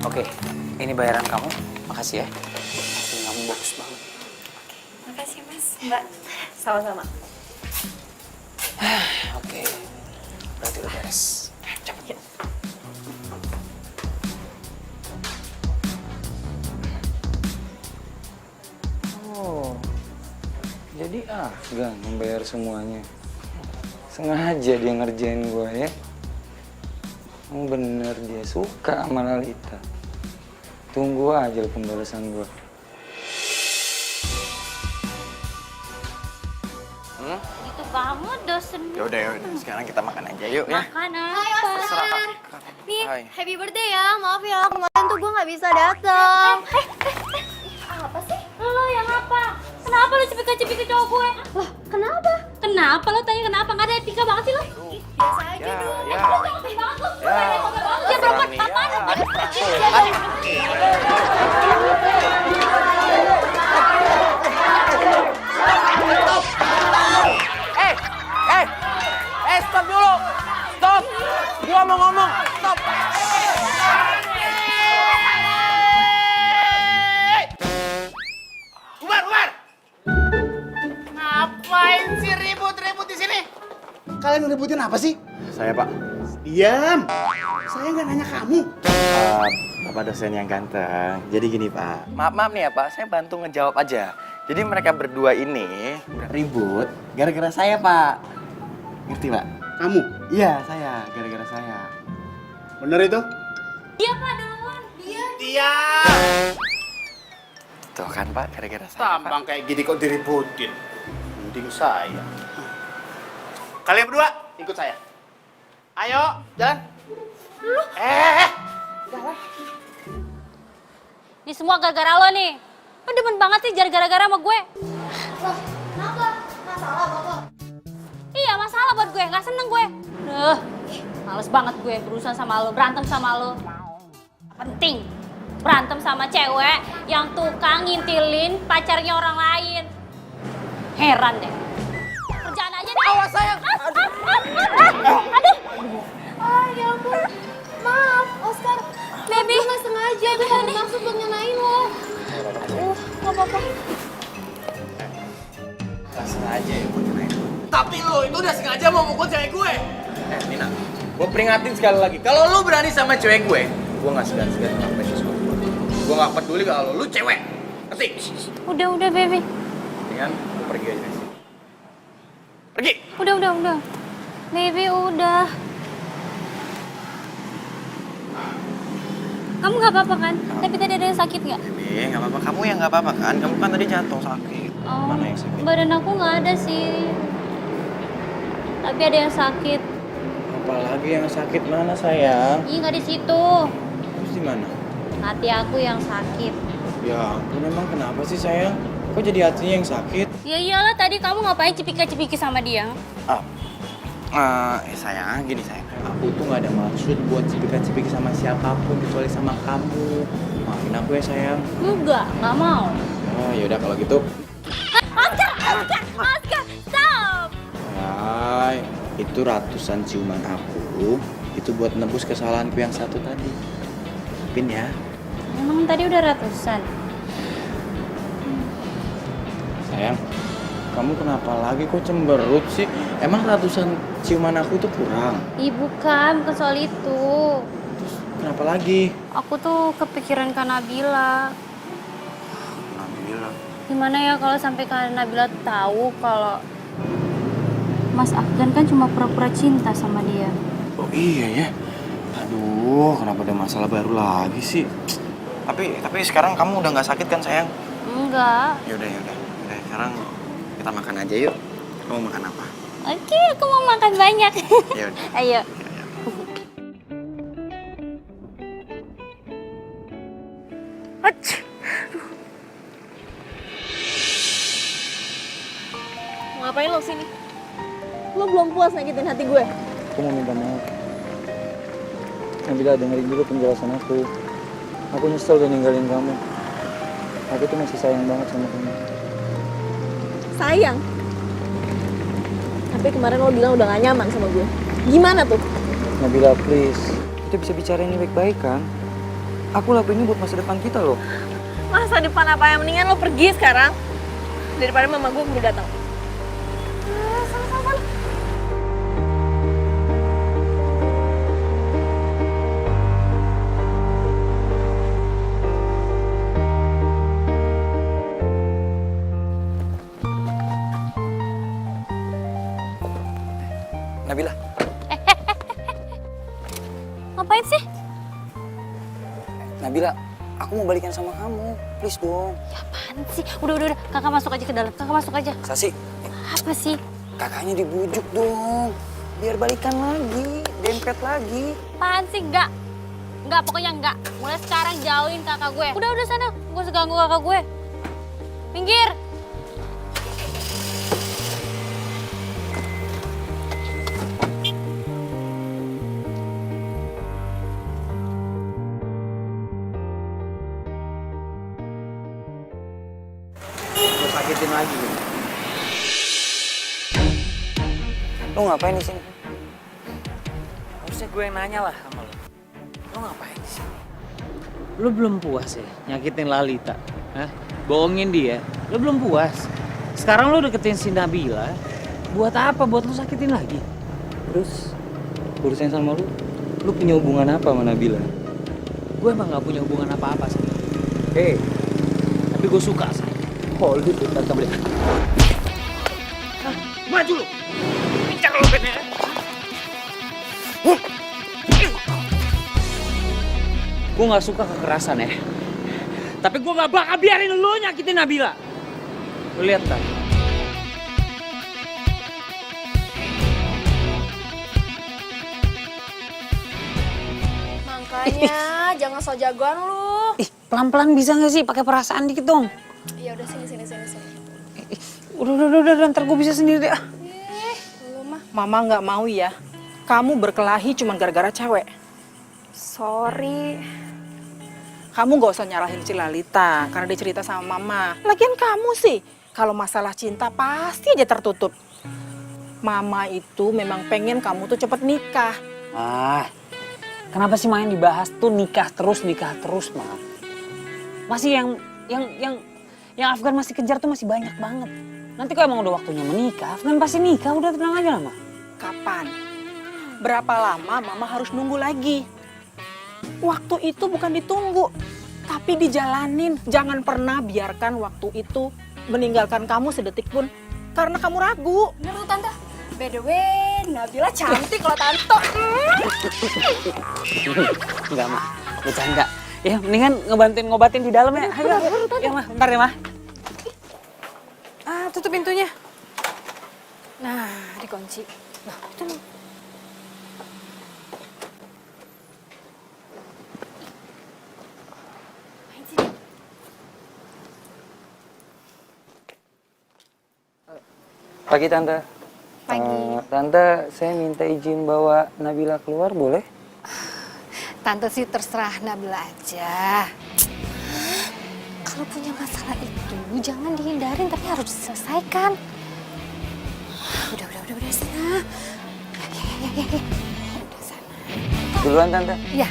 Oke, ini bayaran kamu. Makasih ya. Ini kamu bagus banget. Makasih mas, mbak. Sama-sama. Oke, berarti udah beres. Cepet. Oh, jadi Afgan membayar semuanya. Sengaja dia ngerjain gue ya. Emang bener dia suka sama Lalita. Tunggu aja pembalasan gue. Itu kamu dosen. Yaudah, sekarang kita makan aja yuk ya. Makan apa? Nih, Happy birthday ya. Maaf ya, kemarin tuh gue gak bisa datang. Apa sih? Lo yang apa? Kenapa lo cepet-cepet ke cowok gue? Loh, kenapa? Kenapa lo tanya kenapa? Gak ada etika banget sih lo? Biasa aja dong. Lo ngerti banget lo. Ya perempuan apaan? Stop dulu. Stop. Gua mau ngomong. Stop. Umar. Ngapain sih ribut-ribut di sini? kalian ngeributin apa sih? Saya, Pak. Diam. Saya nggak nanya kamu. Bapak dosen yang ganteng. Jadi gini, Pak. Maaf nih ya, Pak. Saya bantu ngejawab aja. Jadi mereka berdua ini ribut gara-gara saya, Pak. Ngerti, Pak? Kamu? Iya, saya. Gara-gara saya. Bener itu? Dia Pak duluan. Dia. Tuh kan, Pak. Gara-gara saya, Pak. Tampang kayak gini kok diributin. Mending saya. Kalian berdua ikut saya. Ayo, jalan. Jalan. Ini semua gara-gara lo nih. Lo demen banget sih gara-gara sama gue. Loh, kenapa? Masalah Bapak? Iya, masalah buat gue. Gak seneng gue. Males banget gue berurusan sama lo, berantem sama lo. Penting. Berantem sama cewek yang tukang ngintilin pacarnya orang lain. Heran deh. Kerjaan aja deh. Awas sayang. Aduh. Ah, ya ampun. Maaf, Oscar. Baby. Gue gak sengaja, gue gak bermaksud buat ngenain lo. Gak apa-apa. lo itu udah sengaja mau mukul cewek gue. Nina, gue peringatin sekali lagi. Kalau lo berani sama cewek gue nggak segan-segan ngelakuin sesuatu. Gue nggak peduli kalau lo cewek. Ngerti? Udah, baby. Dengan lo pergi aja dari sini. Pergi. Udah. Baby, udah. Kamu nggak apa-apa kan? Tapi tadi ada yang sakit nggak? Nggak apa-apa. Kamu yang nggak apa-apa kan? Kamu kan tadi jatuh sakit. Oh, Mana yang sakit? badan aku nggak ada sih. Tapi ada yang sakit. Apalagi yang sakit mana sayang? Ih, nggak di situ. Terus di mana? Hati aku yang sakit. Ya ampun, emang kenapa sih sayang? Kok jadi hatinya yang sakit? Ya iyalah, tadi kamu ngapain cipika-cipiki sama dia? Sayang, gini sayang. Aku tuh nggak ada maksud buat cipika-cipiki sama siapapun kecuali sama kamu. Maafin aku ya sayang. Nggak mau. Oh yaudah kalau gitu. Oscar, stop! Hai, itu ratusan ciuman aku. Itu buat nebus kesalahanku yang satu tadi. Pin ya. Emang tadi udah ratusan? Sayang, kamu kenapa lagi kok cemberut sih? Emang ratusan ciuman aku tuh kurang? Ih, bukan soal itu. Kenapa lagi? Aku tuh kepikiran Kak Nabila. Nabila. Gimana ya kalau sampai Kak Nabila tahu kalau Mas Afgan kan cuma pura-pura cinta sama dia. Oh iya ya. Aduh, kenapa ada masalah baru lagi sih? Tapi sekarang kamu udah nggak sakit kan sayang? Enggak. Yaudah. Sekarang kita makan aja yuk. Kamu makan apa? Oke, aku mau makan banyak. Yaudah. Ayo. Ngapain lo sini? Lo belum puas nyakitin hati gue? Aku mau minta maaf. Nabila, dengerin dulu penjelasan aku. Aku nyesel udah ninggalin kamu. Aku tuh masih sayang banget sama kamu. Sayang? Tapi kemarin lo bilang udah gak nyaman sama gue. Gimana tuh? Nabila, please. Kita bisa bicara ini baik-baik kan? Aku lakuin ini buat masa depan kita loh. Masa depan apa yang mendingan lo pergi sekarang? Daripada mama gue keburu datang. Sama-sama. Nabila, Ngapain sih? Nabila, aku mau balikan sama kamu. Please dong. Ya apaan sih? Udah. Kakak masuk aja ke dalam. Kakak masuk aja. Sasi, Apa sih? kakaknya dibujuk dong. Biar balikan lagi, dempet lagi. Apaan sih? Enggak, pokoknya enggak. Mulai sekarang jauhin kakak gue. Udah sana. Gue seganggu kakak gue. Minggir. Lo sakitin lagi. Lo ngapain di sini? Harusnya gue yang nanya lah sama lo. Lo ngapain di sini? Lo belum puas ya nyakitin Lalita? Hah? Bohongin dia? Lo belum puas? Sekarang lo deketin si Nabila. Buat apa? Buat lo sakitin lagi? Terus, urusan sama lu punya hubungan apa sama Nabila? Gue emang gak punya hubungan apa-apa sama lo. Tapi gue suka sama lo. Oh, lu tuh tak boleh. Maju lo! Pincang lo bednya. Gue gak suka kekerasan ya. Tapi gue gak bakal biarin lo nyakitin Nabila. Lo lihat kan? Makanya jangan so jagoan lu. Ih, pelan-pelan bisa gak sih? Pakai perasaan dikit dong. Ya udah sini. Udah, ntar gue bisa sendiri deh. Mama nggak mau ya. Kamu berkelahi cuma gara-gara cewek. Sorry. Kamu nggak usah nyalahin si Lalita karena dia cerita sama Mama. Lagian kamu sih, kalau masalah cinta pasti aja tertutup. Mama itu memang pengen kamu tuh cepet nikah. Kenapa sih main dibahas tuh nikah terus, Ma? Masih yang Afgan masih kejar tuh masih banyak banget. Nanti kalau emang udah waktunya menikah, Afgan pasti nikah. Udah tenang aja Mama. Kapan? Berapa lama Mama harus nunggu lagi? Waktu itu bukan ditunggu, tapi dijalanin. Jangan pernah biarkan waktu itu meninggalkan kamu sedetik pun karena kamu ragu. Bener tuh Tante. By the way, Nabila cantik loh Tante. Enggak mah, bercanda. Ya mendingan ngebantuin ngobatin di dalam ya. Ayo, ya mah, bentar ya mah. Tutup pintunya. Nah, dikunci. Nah, itu nih. Pagi Tante. Pagi. Tante, saya minta izin bawa Nabila keluar boleh? Tante sih terserah Nabila aja. Kalau punya masalah itu jangan dihindarin tapi harus diselesaikan. Udah sana. Ya. Udah sana. Duluan Tante. Ya.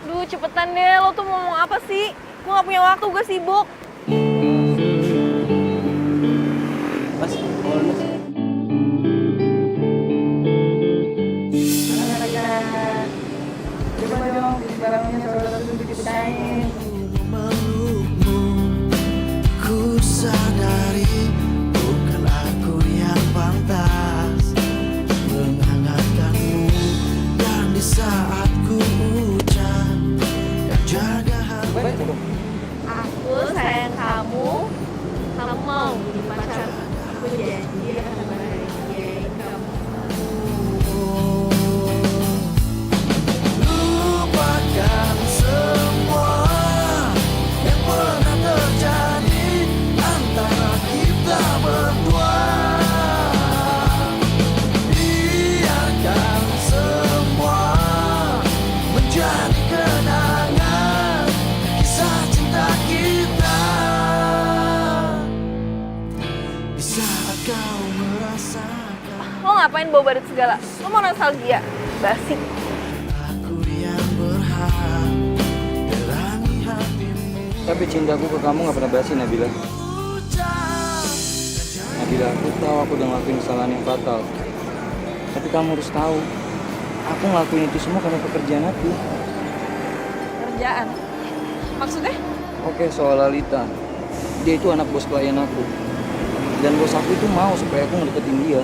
Duh, cepetan deh. Lo tuh mau ngomong apa sih? Gue gak punya waktu, gue sibuk. Mas, Coba dong, barangnya saudara-saudara diceritain. Memelukmu, ku sadari bukan aku yang pantas menghangatkanmu, dan di saat ku ucap dan jaga hati. Aku sayang kamu. Kamu mau jadi pacar. Aku janji akan bahagiain kamu. Lupakan semua yang pernah terjadi antara kita berdua. Biarkan semua menjadi kenangan kisah cinta kita. Di saat kau merasakan Lo ngapain bawa badut segala? Lo mau nostalgia? Basi. aku yang berhak terangi hatimu. tapi cintaku ke kamu gak pernah basi Nabila. Nabila, aku tahu aku udah ngelakuin kesalahan yang fatal. Tapi kamu harus tahu, aku ngelakuin itu semua karena pekerjaan aku. Kerjaan. Maksudnya? Oke, soal Lalita. Dia itu anak bos klien aku. Dan bos aku itu mau supaya aku ngedeketin dia.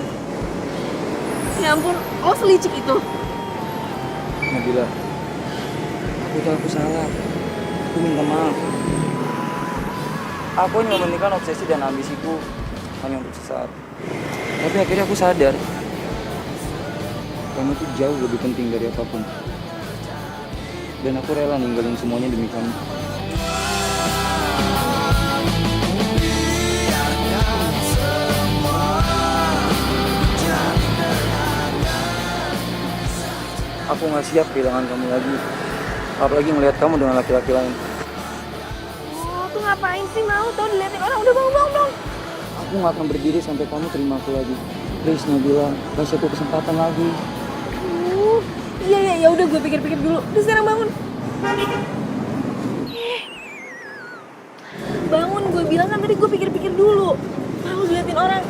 Ya ampun, lo selicik itu. Nabila, aku tahu aku salah. Aku minta maaf. Aku hanya mementingkan obsesi dan ambisiku hanya untuk sesaat. Tapi akhirnya aku sadar, kamu tuh jauh lebih penting dari apapun. Dan aku rela ninggalin semuanya demi kamu. Aku nggak siap kehilangan kamu lagi. Apalagi melihat kamu dengan laki-laki lain. Lo tuh ngapain sih mau tau diliatin orang? Udah bangun. Aku nggak akan berdiri sampai kamu terima aku lagi. Please Nabila, kasih aku kesempatan lagi. Iya, udah gue pikir-pikir dulu. Udah sekarang bangun. Bangun, gue bilang kan tadi gue pikir-pikir dulu. Malu diliatin orang.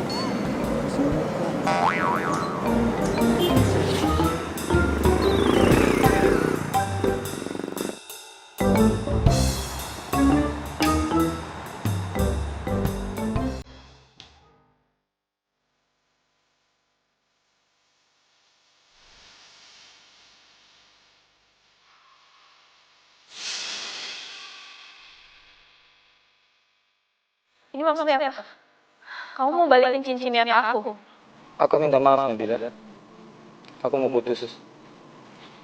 Ini maksudnya apa? Kamu mau balikin cincinnya ke aku? Aku minta maaf Nabila. Aku mau putus.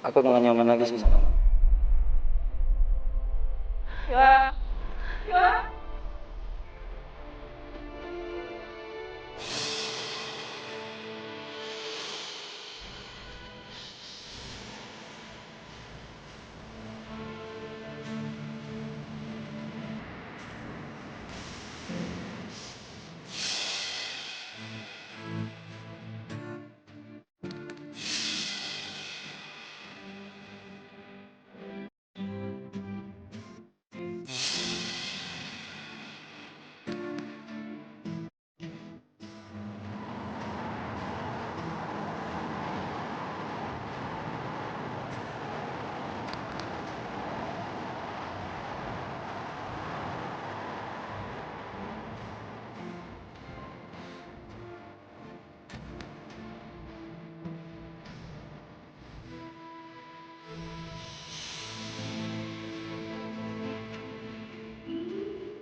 Aku nggak nyaman lagi sama kamu. Ya.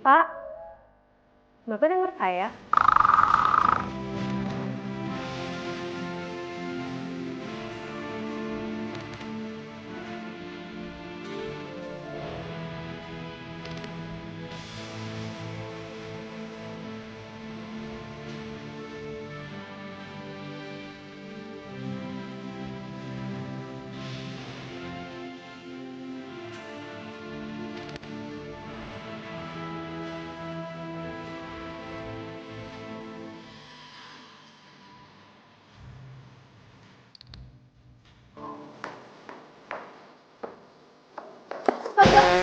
Pak, Bapak dengar saya?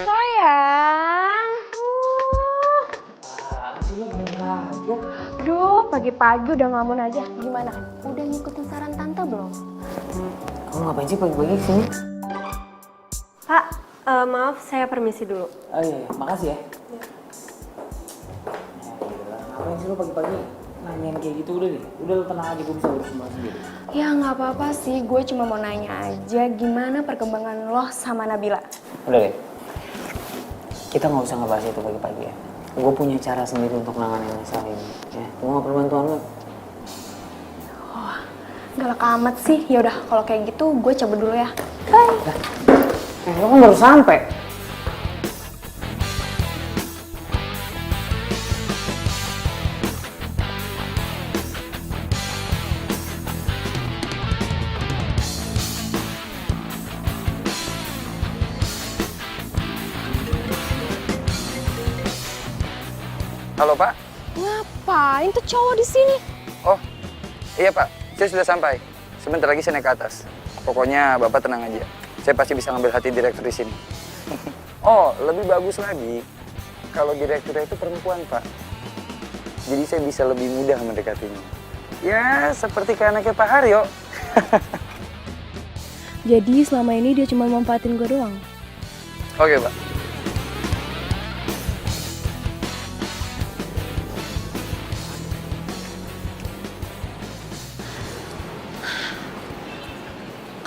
Sayang. Aduh, pagi-pagi udah ngelamun aja. Gimana? Udah ngikutin saran tante belum? Kamu ngapain sih pagi-pagi kesini? Pak, maaf saya permisi dulu. Oh iya, makasih ya. Ngapain sih lo pagi-pagi nanyain kayak gitu? Udah deh, udah lo tenang aja, gue bisa urus semua sendiri. Ya nggak apa-apa sih, gue cuma mau nanya aja gimana perkembangan lo sama Nabila. Udah deh, kita nggak usah ngebahas itu pagi-pagi ya. Gue punya cara sendiri untuk nanganin masalah ini. Ya, gue nggak perlu bantuan lo. Oh, galak amat sih. Ya udah, kalau kayak gitu gue cabut dulu ya. Bye. Lo kan baru sampai. Halo Pak. Ngapain tuh cowok di sini? Oh, iya Pak. Saya sudah sampai. Sebentar lagi saya naik ke atas. Pokoknya Bapak tenang aja. Saya pasti bisa ngambil hati direktur di sini. Oh, lebih bagus lagi kalau direkturnya itu perempuan Pak. Jadi saya bisa lebih mudah mendekatinya. Ya, seperti kayak anaknya Pak Haryo. Jadi selama ini dia cuma manfaatin gue doang. Oke Pak.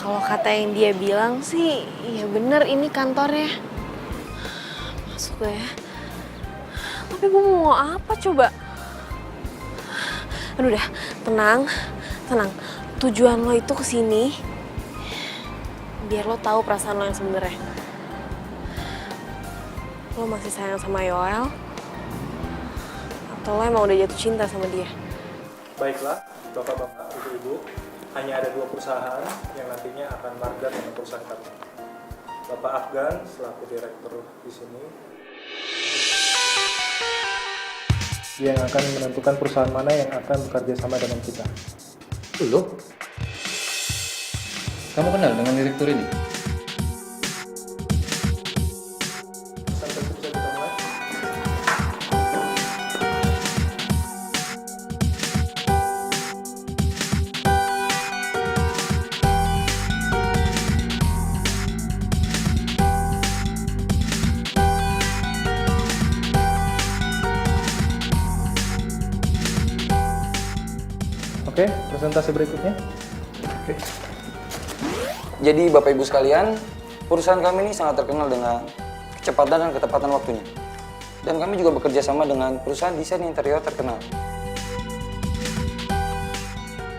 Kalau kata yang dia bilang sih, ya bener ini kantornya. Masuk gue ya. Tapi gue mau apa coba? Aduh dah, tenang, tenang. Tujuan lo itu kesini biar lo tahu perasaan lo yang sebenarnya. Lo masih sayang sama Yoel? Atau lo emang udah jatuh cinta sama dia? Baiklah, bapak-bapak, ibu-ibu, hanya ada 2 perusahaan yang nantinya akan market dengan perusahaan kami. Bapak Afgan selaku direktur di sini, dia yang akan menentukan perusahaan mana yang akan bekerja sama dengan kita. Lo? Kamu kenal dengan direktur ini? Sampai bisa kita mulai. Oke, presentasi berikutnya. Oke. Jadi Bapak Ibu sekalian, perusahaan kami ini sangat terkenal dengan kecepatan dan ketepatan waktunya. Dan kami juga bekerja sama dengan perusahaan desain interior terkenal.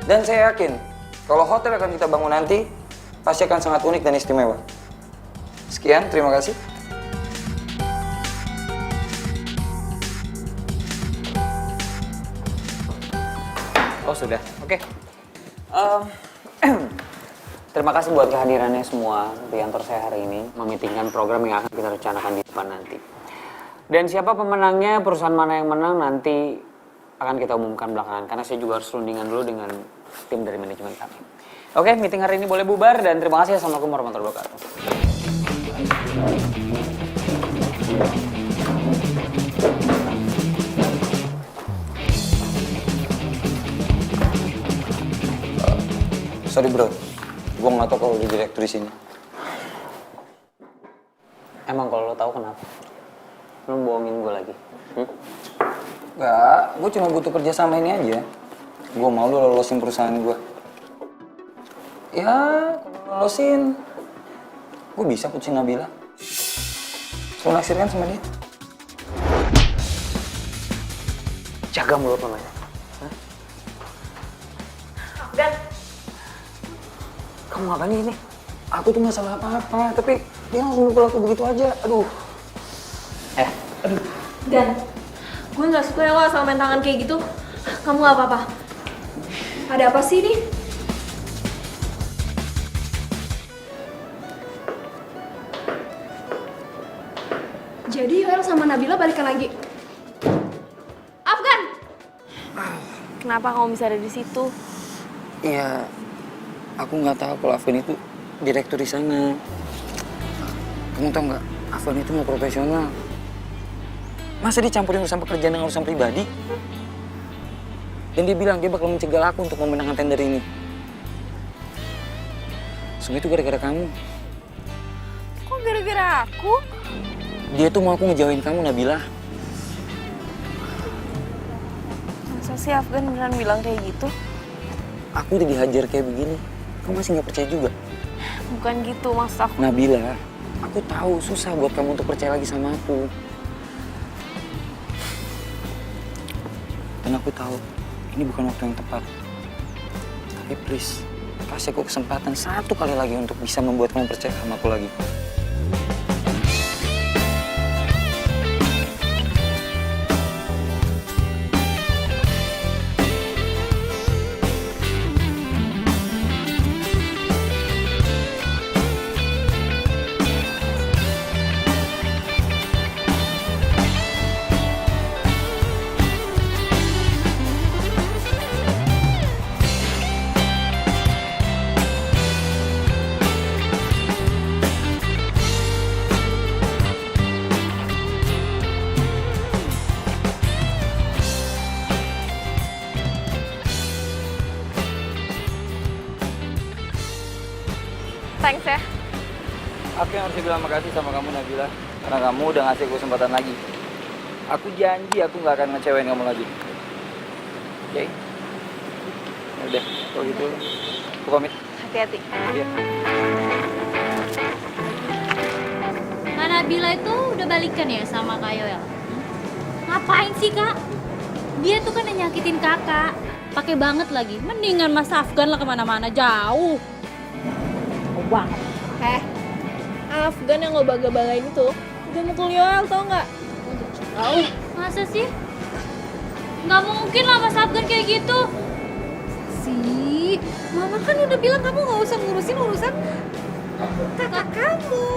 Dan saya yakin, kalau hotel yang akan kita bangun nanti, pasti akan sangat unik dan istimewa. Sekian, terima kasih. Oh sudah, oke. Terima kasih buat kehadirannya semua di kantor saya hari ini, memitingkan program yang akan kita rencanakan di depan nanti. Dan siapa pemenangnya, perusahaan mana yang menang nanti akan kita umumkan belakangan, karena saya juga harus rundingan dulu dengan tim dari manajemen kami. Oke, meeting hari ini boleh bubar dan terima kasih. Assalamualaikum warahmatullahi wabarakatuh. Sorry bro, gue nggak tahu kalau jadi direktur di sini. Emang kalau lo tahu kenapa? Lo bohongin gue lagi? Nggak, gue cuma butuh kerja sama ini aja. Gue mau lo lolosin perusahaan gue. Ya, kalau lolosin, gue bisa putusin Nabila. Lo naksir kan sama dia? Jaga mulut lo ya. Dan Kamu ngapain ini? Aku tuh nggak salah apa-apa, tapi dia langsung mukul aku begitu aja. Aduh. Dan gue nggak suka ya lo asal main tangan kayak gitu. Kamu nggak apa-apa. Ada apa sih nih? Jadi Yoel sama Nabila balikan lagi. Afgan! Kenapa kamu bisa ada di situ? Iya, aku nggak tahu kalau Afgan itu direktur di sana. Kamu tahu nggak, Afgan itu nggak profesional. Masa dicampurin urusan pekerjaan dengan urusan pribadi? Dan dia bilang dia bakal mencegah aku untuk memenangkan tender ini. Semua itu gara-gara kamu. Kok gara-gara aku? Dia tuh mau aku ngejauhin kamu, Nabila. Masa sih Afgan beneran bilang kayak gitu? Aku udah dihajar kayak begini. Kamu masih nggak percaya juga? Bukan gitu maksud aku. Nabila, aku tahu susah buat kamu untuk percaya lagi sama aku. Dan aku tahu ini bukan waktu yang tepat. Tapi please, kasih aku kesempatan satu kali lagi untuk bisa membuat kamu percaya sama aku lagi. Thanks ya. Aku yang harus bilang makasih sama kamu, Nabila. Karena kamu udah ngasih aku kesempatan lagi. Aku janji aku nggak akan ngecewain kamu lagi. Oke? Ya udah, kalau gitu aku pamit. Hati-hati. Iya. Kak Nabila itu udah balikan ya sama Kak Yoel? Ngapain sih Kak? Dia tuh kan yang nyakitin kakak. Pakai banget lagi. Mendingan Mas Afgan lah kemana-mana jauh. Banget. Afgan yang lo baga-bagain itu udah mukul Yoel, tau nggak? Tahu? Masa sih? Nggak mungkin lah Mas Afgan kayak gitu. Sih, Mama kan udah bilang kamu nggak usah ngurusin urusan kakak kamu.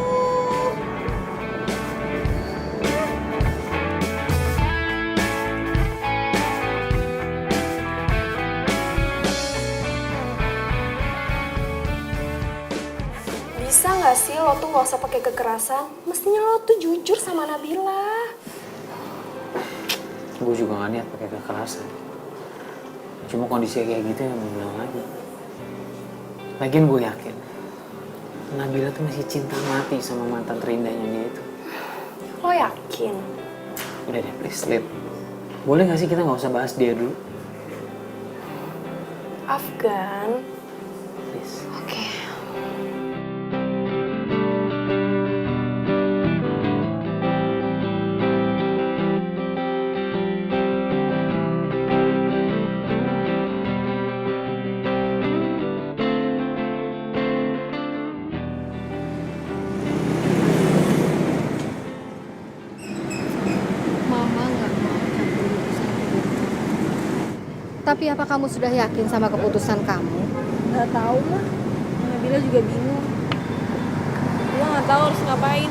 Bisa nggak sih lo tuh nggak usah pakai kekerasan? Mestinya lo tuh jujur sama Nabila. Gue juga gak niat pakai kekerasan. Cuma kondisi kayak gitu yang mau bilang lagi. Lagian gue yakin Nabila tuh masih cinta mati sama mantan terindahnya dia itu. Lo yakin? Udah deh, please, Lid. Boleh gak sih kita gak usah bahas dia dulu? Afgan. Please. Oke. Mama nggak mau campur urusan hidup kamu. Tapi apa kamu sudah yakin sama keputusan kamu? Nggak tahu mah. Nabila juga bingung. Dia nggak tahu harus ngapain.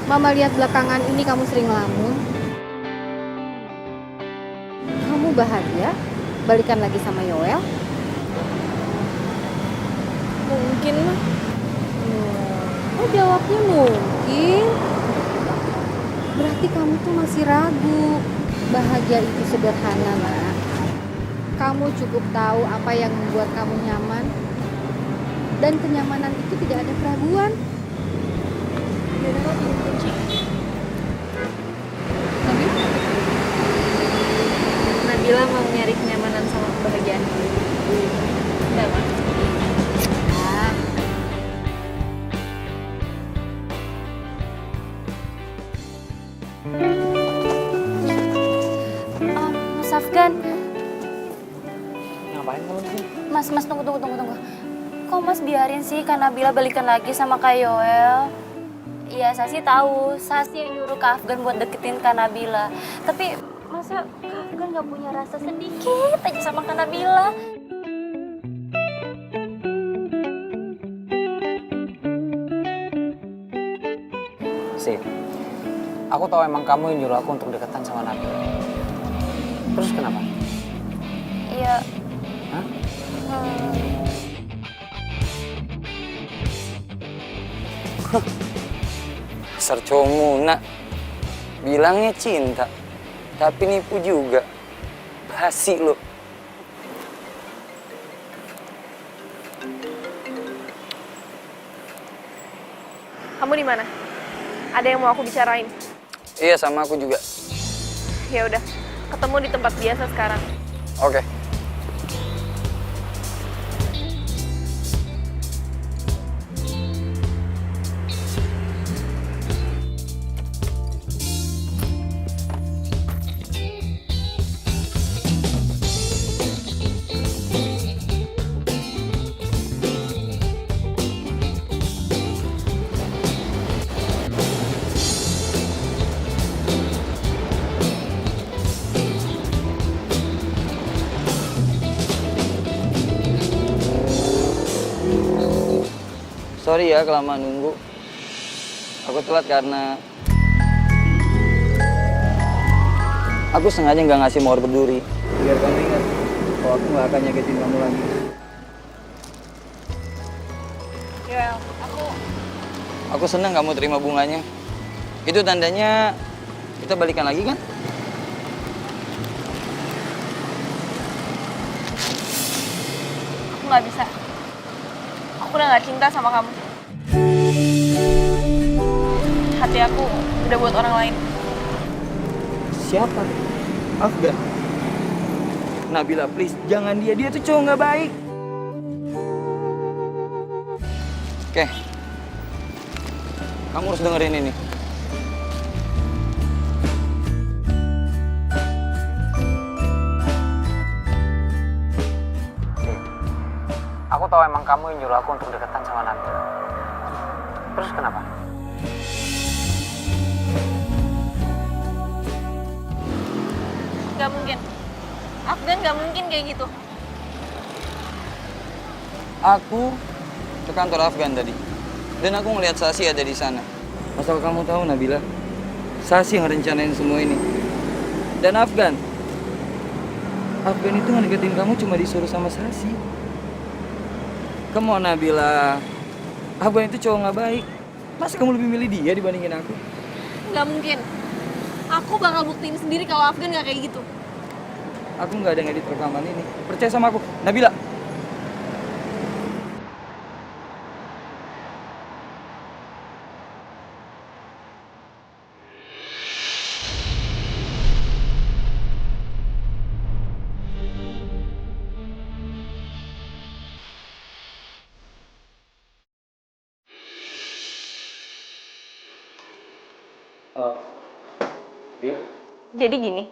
Mama lihat belakangan ini kamu sering ngelamun. Kamu bahagia? Balikan lagi sama Yoel? Mungkin mah. Oh jawabnya mungkin. Berarti kamu tuh masih ragu. Bahagia itu sederhana, Nak. Kamu cukup tahu apa yang membuat kamu nyaman. Dan kenyamanan itu tidak ada keraguan. Yaudah lo pinjem kunci. Nabila mau nyari kenyamanan sama kebahagiaan. Udah, Ma. Mas Afgan, Mas, tunggu. Kok Mas biarin sih Kak Nabila balikan lagi sama Kak Yoel? Iya, Sasi tahu. Sasi yang nyuruh Kak Afgan buat deketin Kak Nabila. Tapi masa Kak Afgan gak punya rasa sedikit aja sama Kak Nabila? Sih, aku tahu emang kamu yang nyuruh aku untuk deketan sama Nabila. Terus kenapa? Iya. Hah? Dasar cowok muna. Bilangnya cinta, tapi nipu juga. Basi lo. Kamu di mana? Ada yang mau aku bicarain? Iya, sama aku juga. Ya udah, ketemu di tempat biasa sekarang. Oke. Sorry ya kelamaan nunggu. Aku telat karena aku sengaja nggak ngasih mawar berduri. Biar kamu ingat kalau aku nggak akan nyakitin kamu lagi. Yoel, Aku seneng kamu terima bunganya. Itu tandanya kita balikan lagi kan? aku nggak bisa. Aku udah nggak cinta sama kamu. Hati aku udah buat orang lain. Siapa? Afgan. Nabila, please, jangan dia. Dia tuh cowok nggak baik. Oke. Kamu harus dengerin ini. Aku tahu emang kamu yang nyuruh aku untuk deketan sama Nabila. Terus kenapa? Gak mungkin. Afgan gak mungkin kayak gitu. Aku ke kantor Afgan tadi. Dan aku ngeliat Sasi ada di sana. Asal kamu tahu, Nabila, Sasi yang rencanain semua ini. Dan Afgan itu ngedeketin kamu cuma disuruh sama Sasi. Come on, Nabila. Afgan itu cowok nggak baik. Masa kamu lebih milih dia dibandingin aku? Gak mungkin. Aku bakal buktiin sendiri kalau Afgan gak kayak gitu. Aku nggak ada ngedit rekaman ini. Percaya sama aku, Nabila. Jadi gini,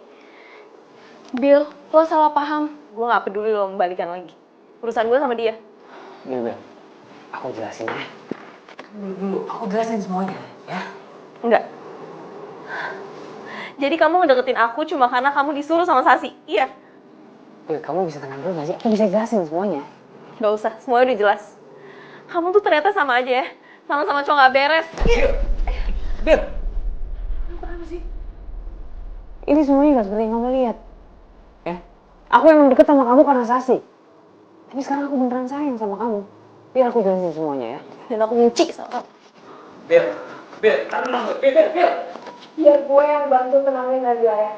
Bill, lo salah paham. Gue gak peduli lo membalikan lagi. Urusan gue sama dia. Bil, aku jelasin ya. Dulu, aku jelasin semuanya ya. Enggak. Jadi kamu ngedeketin aku cuma karena kamu disuruh sama Sasi, iya? Bil, kamu bisa tenang dulu gak sih? Aku bisa jelasin semuanya. Gak usah, semuanya udah jelas. Kamu tuh ternyata sama aja ya. Sama-sama cowok gak beres. Bil! Kenapa sih? Ini semuanya gak seperti yang kamu lihat. Ya? Aku emang deket sama kamu karena Sasi. Tapi sekarang aku beneran sayang sama kamu. Biar aku jelasin semuanya ya. Dan aku benci sama kamu. Bil, taruh dulu. Bil. Biar gue yang bantu tenangin Nabila ya.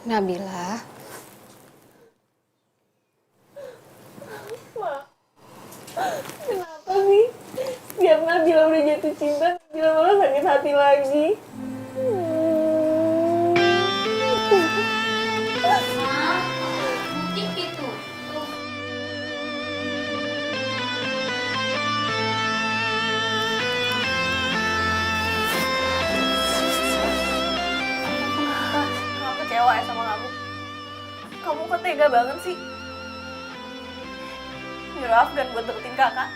Nabila. Kenapa sih? Setiap Nabila udah jatuh cinta, Nabila malah sakit hati lagi. Bukti gitu. Aku kecewa ya sama kamu. Kamu kok tega banget sih? Nyuruh Afgan buat deketin kakak.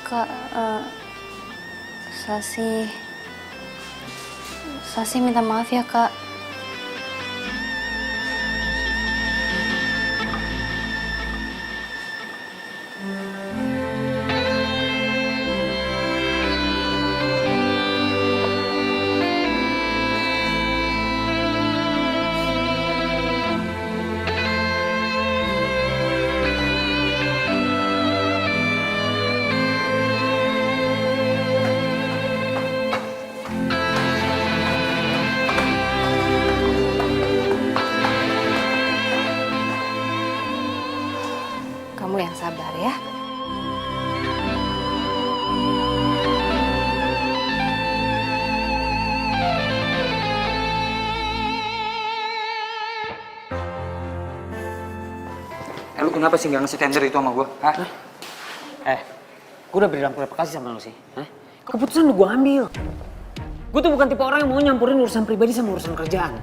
Kak, Sasi minta maaf ya, Kak. Kamu yang sabar ya. Lu kenapa sih nggak ngasih tender itu sama gue? Hah? Gue udah beri berapa kasih sama lu sih? Hah? Keputusan udah gue ambil. Gue tuh bukan tipe orang yang mau nyampurin urusan pribadi sama urusan kerjaan.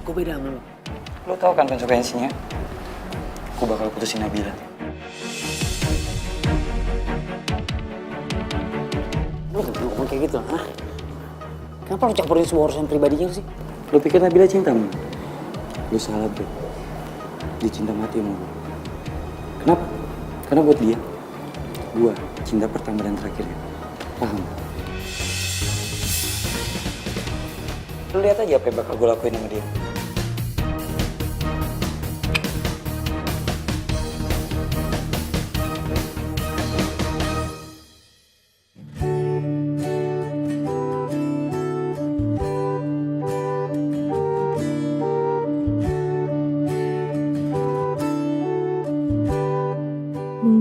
Gue beda sama lu. Lu tahu kan konsekuensinya? Gue bakal putusin Nabila. Lu gak perlu ngomong kayak gitu, hah? Kenapa lu campurin semua urusan pribadinya sih? Lu pikir Nabila cinta sama lu? Lu salah, bro. Dia cinta mati sama lu. Kenapa? Karena buat dia, gua cinta pertama dan terakhirnya. Paham? Lu lihat aja apa yang bakal gue lakuin sama dia.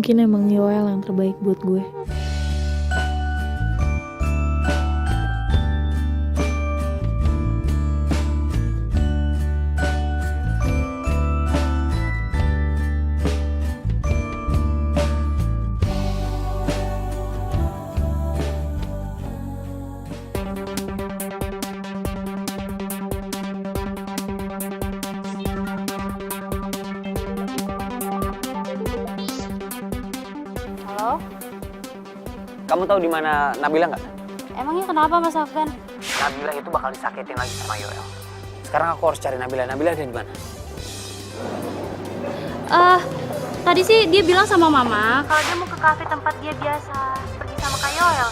Mungkin emang Yoel yang terbaik buat gue. Halo? Kamu tahu di mana Nabila nggak? Emangnya kenapa, Mas Afgan? Nabila itu bakal disakitin lagi sama Yoel. Sekarang aku harus cari Nabila. Nabila ada di mana? Tadi sih dia bilang sama Mama kalau dia mau ke kafe tempat dia biasa pergi sama Kak Yoel.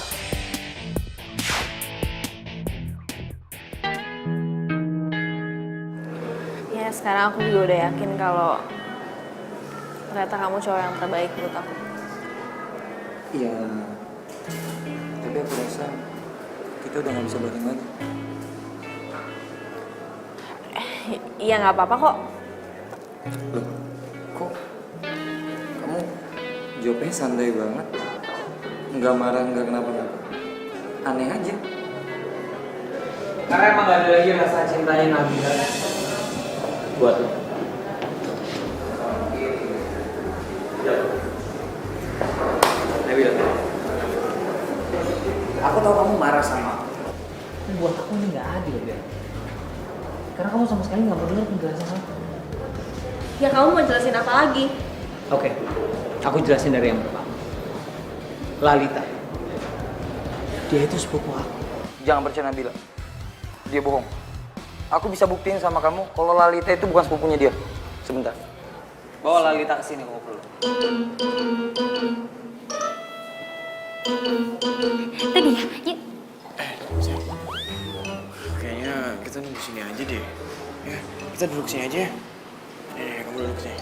Ya sekarang aku juga udah yakin kalau ternyata kamu cowok yang terbaik buat aku. Iya. Tapi aku rasa kita udah gak bisa bareng lagi. Iya nggak apa-apa kok. Loh, kok kamu jawabnya santai banget? Nggak marah, nggak kenapa-napa. Aneh aja. Karena emang gak ada lagi rasa cintanya Nabila buat lo. Nabila, aku tahu kamu marah sama aku. Buat aku ini gak adil, ya. Karena kamu sama sekali gak mau dengar penjelasan aku. Ya kamu mau jelasin apa lagi? Oke, aku jelasin dari yang pertama. Lalita, dia itu sepupu aku. Jangan percaya Nabila. Dia bohong. Aku bisa buktiin sama kamu kalau Lalita itu bukan sepupunya dia. Sebentar. Bawa Lalita ke sini kalau perlu. Tadi ya, yuk. Kayaknya kita nunggu sini aja deh. Ya, kita duduk sini aja. Nih, kamu duduk sini.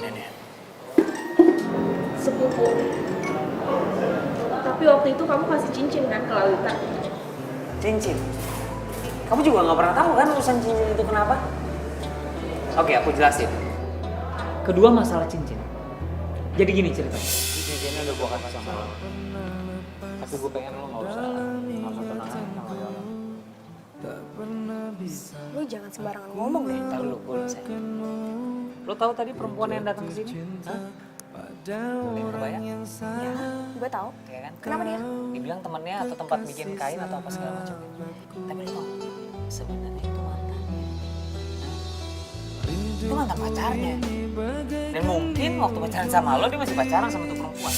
Nih. Sepupu. Tapi waktu itu kamu kasih cincin kan ke Lalita? Cincin? Kamu juga nggak pernah tahu kan urusan cincin itu kenapa? Oke, aku jelasin. Kedua masalah cincin. Jadi gini ceritanya. Cincinnya udah gue kasih sama lo. Tapi gue pengen lo nggak usah tunangan sama dia. Lu jangan sembarangan ngomong deh. Ntar lu, gue bisa. Lo tahu tadi perempuan yang datang ke sini? Hah? Yang kebayang? Ya, gue tahu. Ya kan? Kenapa dia? Dibilang temennya atau tempat bikin kain atau apa segala macam. Tapi lo tau, sebenarnya itu mantannya. Itu mantan pacarnya. Dan mungkin waktu pacaran sama lo, dia masih pacaran sama tuh perempuan.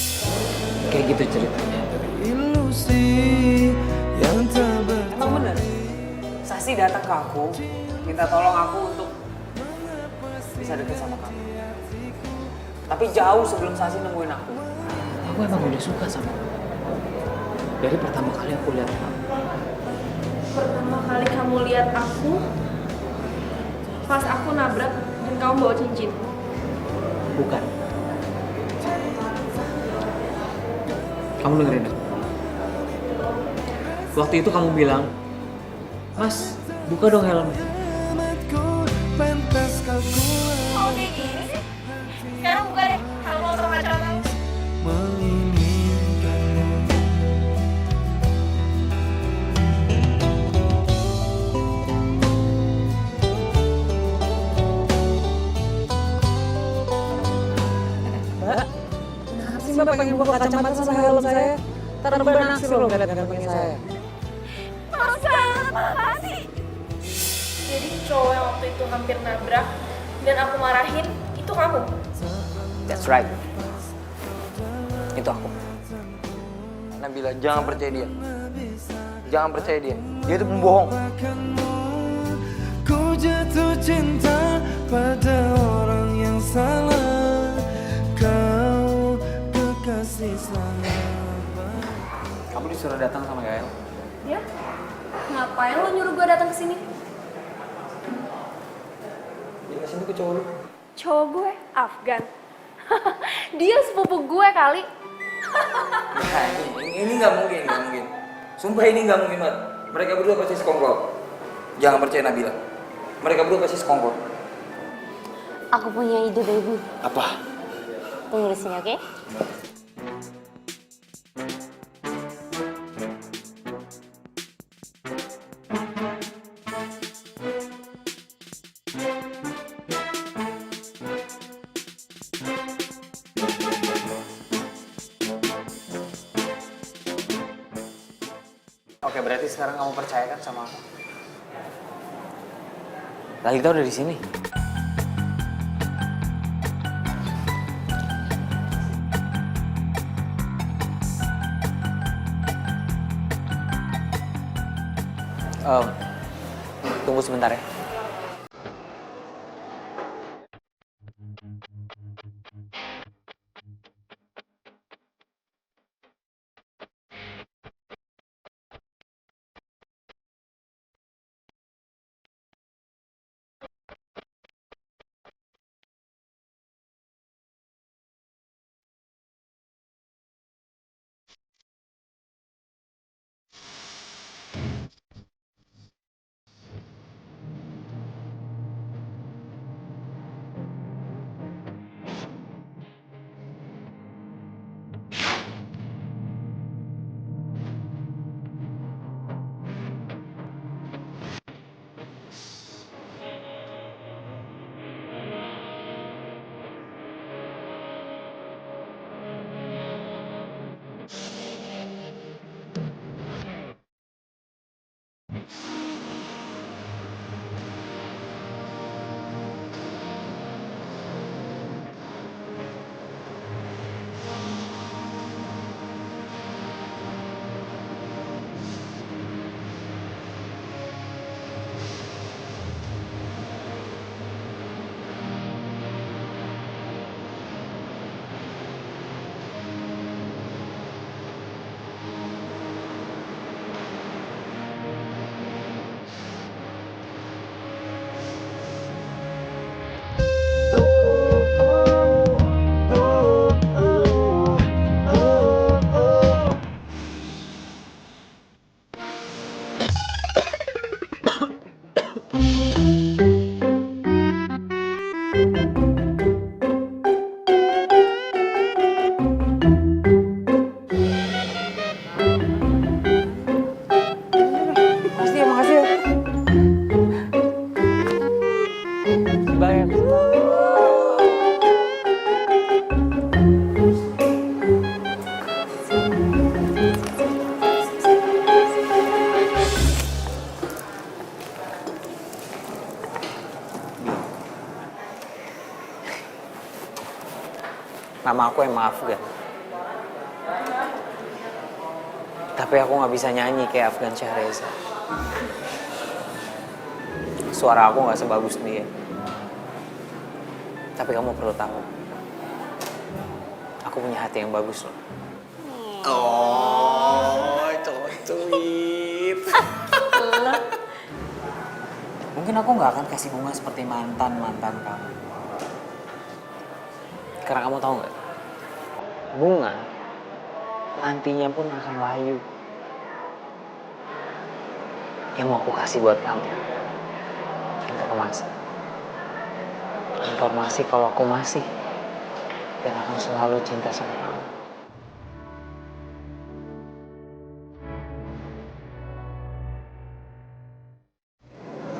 Kayak gitu ceritanya. Emang bener? Sasi datang ke aku, minta tolong aku untuk bisa deket sama kamu. Tapi jauh sebelum Sasi nemuin aku. Aku emang udah suka sama kamu. Dari pertama kali aku lihat kamu. Pertama kali kamu lihat aku, pas aku nabrak dan kamu bawa cincin. Bukan. Kamu dengerin aku. Waktu itu kamu bilang, Mas, buka dong helmnya. Oh kayak gini sih? Sekarang buka deh, kalau mau sama pacaran kamu. Kenapa sih Mbak pengen buka kacamata sama helm saya? Ntar Mbak naksir loh ngeliat gantengnya saya. Masa? Makasih. Jadi cowok yang waktu itu hampir nabrak dan aku marahin, itu kamu? That's right. Itu aku. Nabila, jangan percaya dia. Jangan percaya dia. Dia itu pembohong. Ku jatuh cinta pada orang yang salah. Kau kekasih sahabat. Kamu disuruh datang sama Gael. Ya? Ngapain lo nyuruh gue datang ke sini? Dia kasih itu ke cowok lu. Cowok gue, Afgan. Dia sepupu gue kali. Nah, ini nggak mungkin, nggak mungkin. Sumpah ini nggak mungkin banget. Mereka berdua pasti sekongkol. Jangan percaya Nabila. Mereka berdua pasti sekongkol. Aku punya ide, baby. Apa? Tunggu di sini, oke? Oke, berarti sekarang kamu percaya kan sama aku? Lalita udah di sini. Tunggu sebentar ya. Nama aku emang Afgan. Tapi aku nggak bisa nyanyi kayak Afgan Syahreza. Suara aku nggak sebagus dia. Tapi kamu perlu tahu, aku punya hati yang bagus loh. Oh, cocuit. Mungkin aku nggak akan kasih bunga seperti mantan-mantan kamu. Karena kamu tahu nggak, bunga nantinya pun akan layu. Yang mau aku kasih buat kamu, informasi kalau aku masih dan akan selalu cinta sama kamu.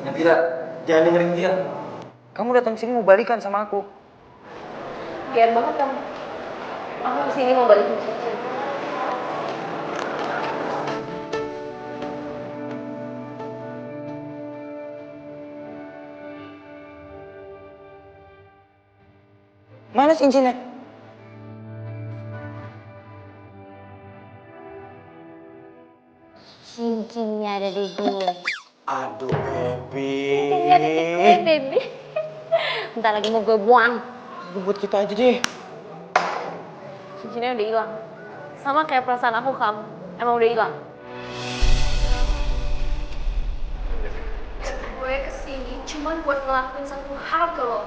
Nabila, jangan dengerin dia. Kamu datang sini mau balikan sama aku. Biar banget kamu. Aku kesini mau balikin cincin. Mana cincinnya? Cincinnya ada di gue. Aduh, baby. Cincinnya ada di gue, baby. Bentar lagi mau gue buang. Itu buat kita aja deh. Cincinnya udah hilang. Sama kayak perasaan aku kamu. Emang udah hilang. Gue kesini cuma buat ngelakuin satu hal ke lo.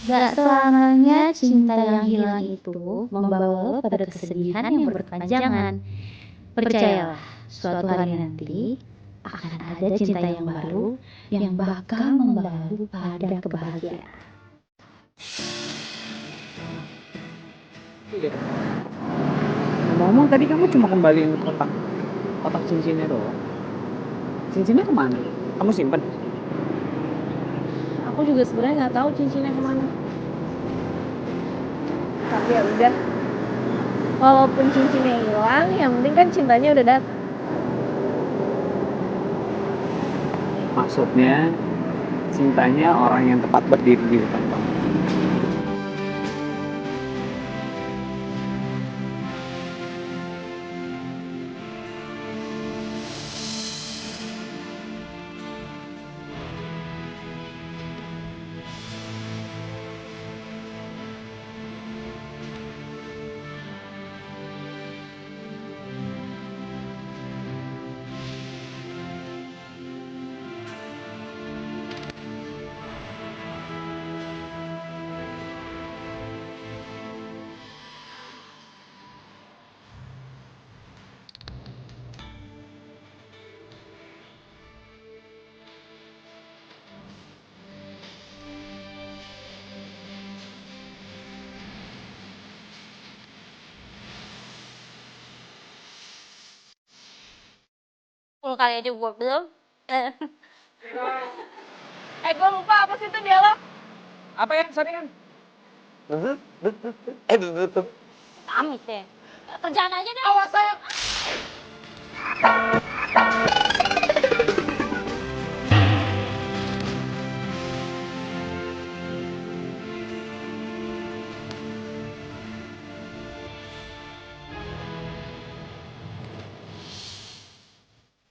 Gak selamanya cinta yang hilang itu membawa pada kesedihan yang berkepanjangan. Percayalah, suatu hari nanti akan ada cinta yang baru yang bakal membawa pada kebahagiaan. Ngomong tadi kamu cuma kembaliin kotak cincinnya doang. Cincinnya kemana? Kamu simpen? Aku juga sebenarnya nggak tahu cincinnya kemana. Tapi ya udah. Walaupun cincinnya hilang, yang penting kan cintanya udah datang. Maksudnya cintanya orang yang tepat berdiri di depan kamu. Kali aja gue belum. Gue lupa apa sih itu dialog? Apa ya? Sorry kan? Amit deh. Kerjaan aja deh. Awas sayang.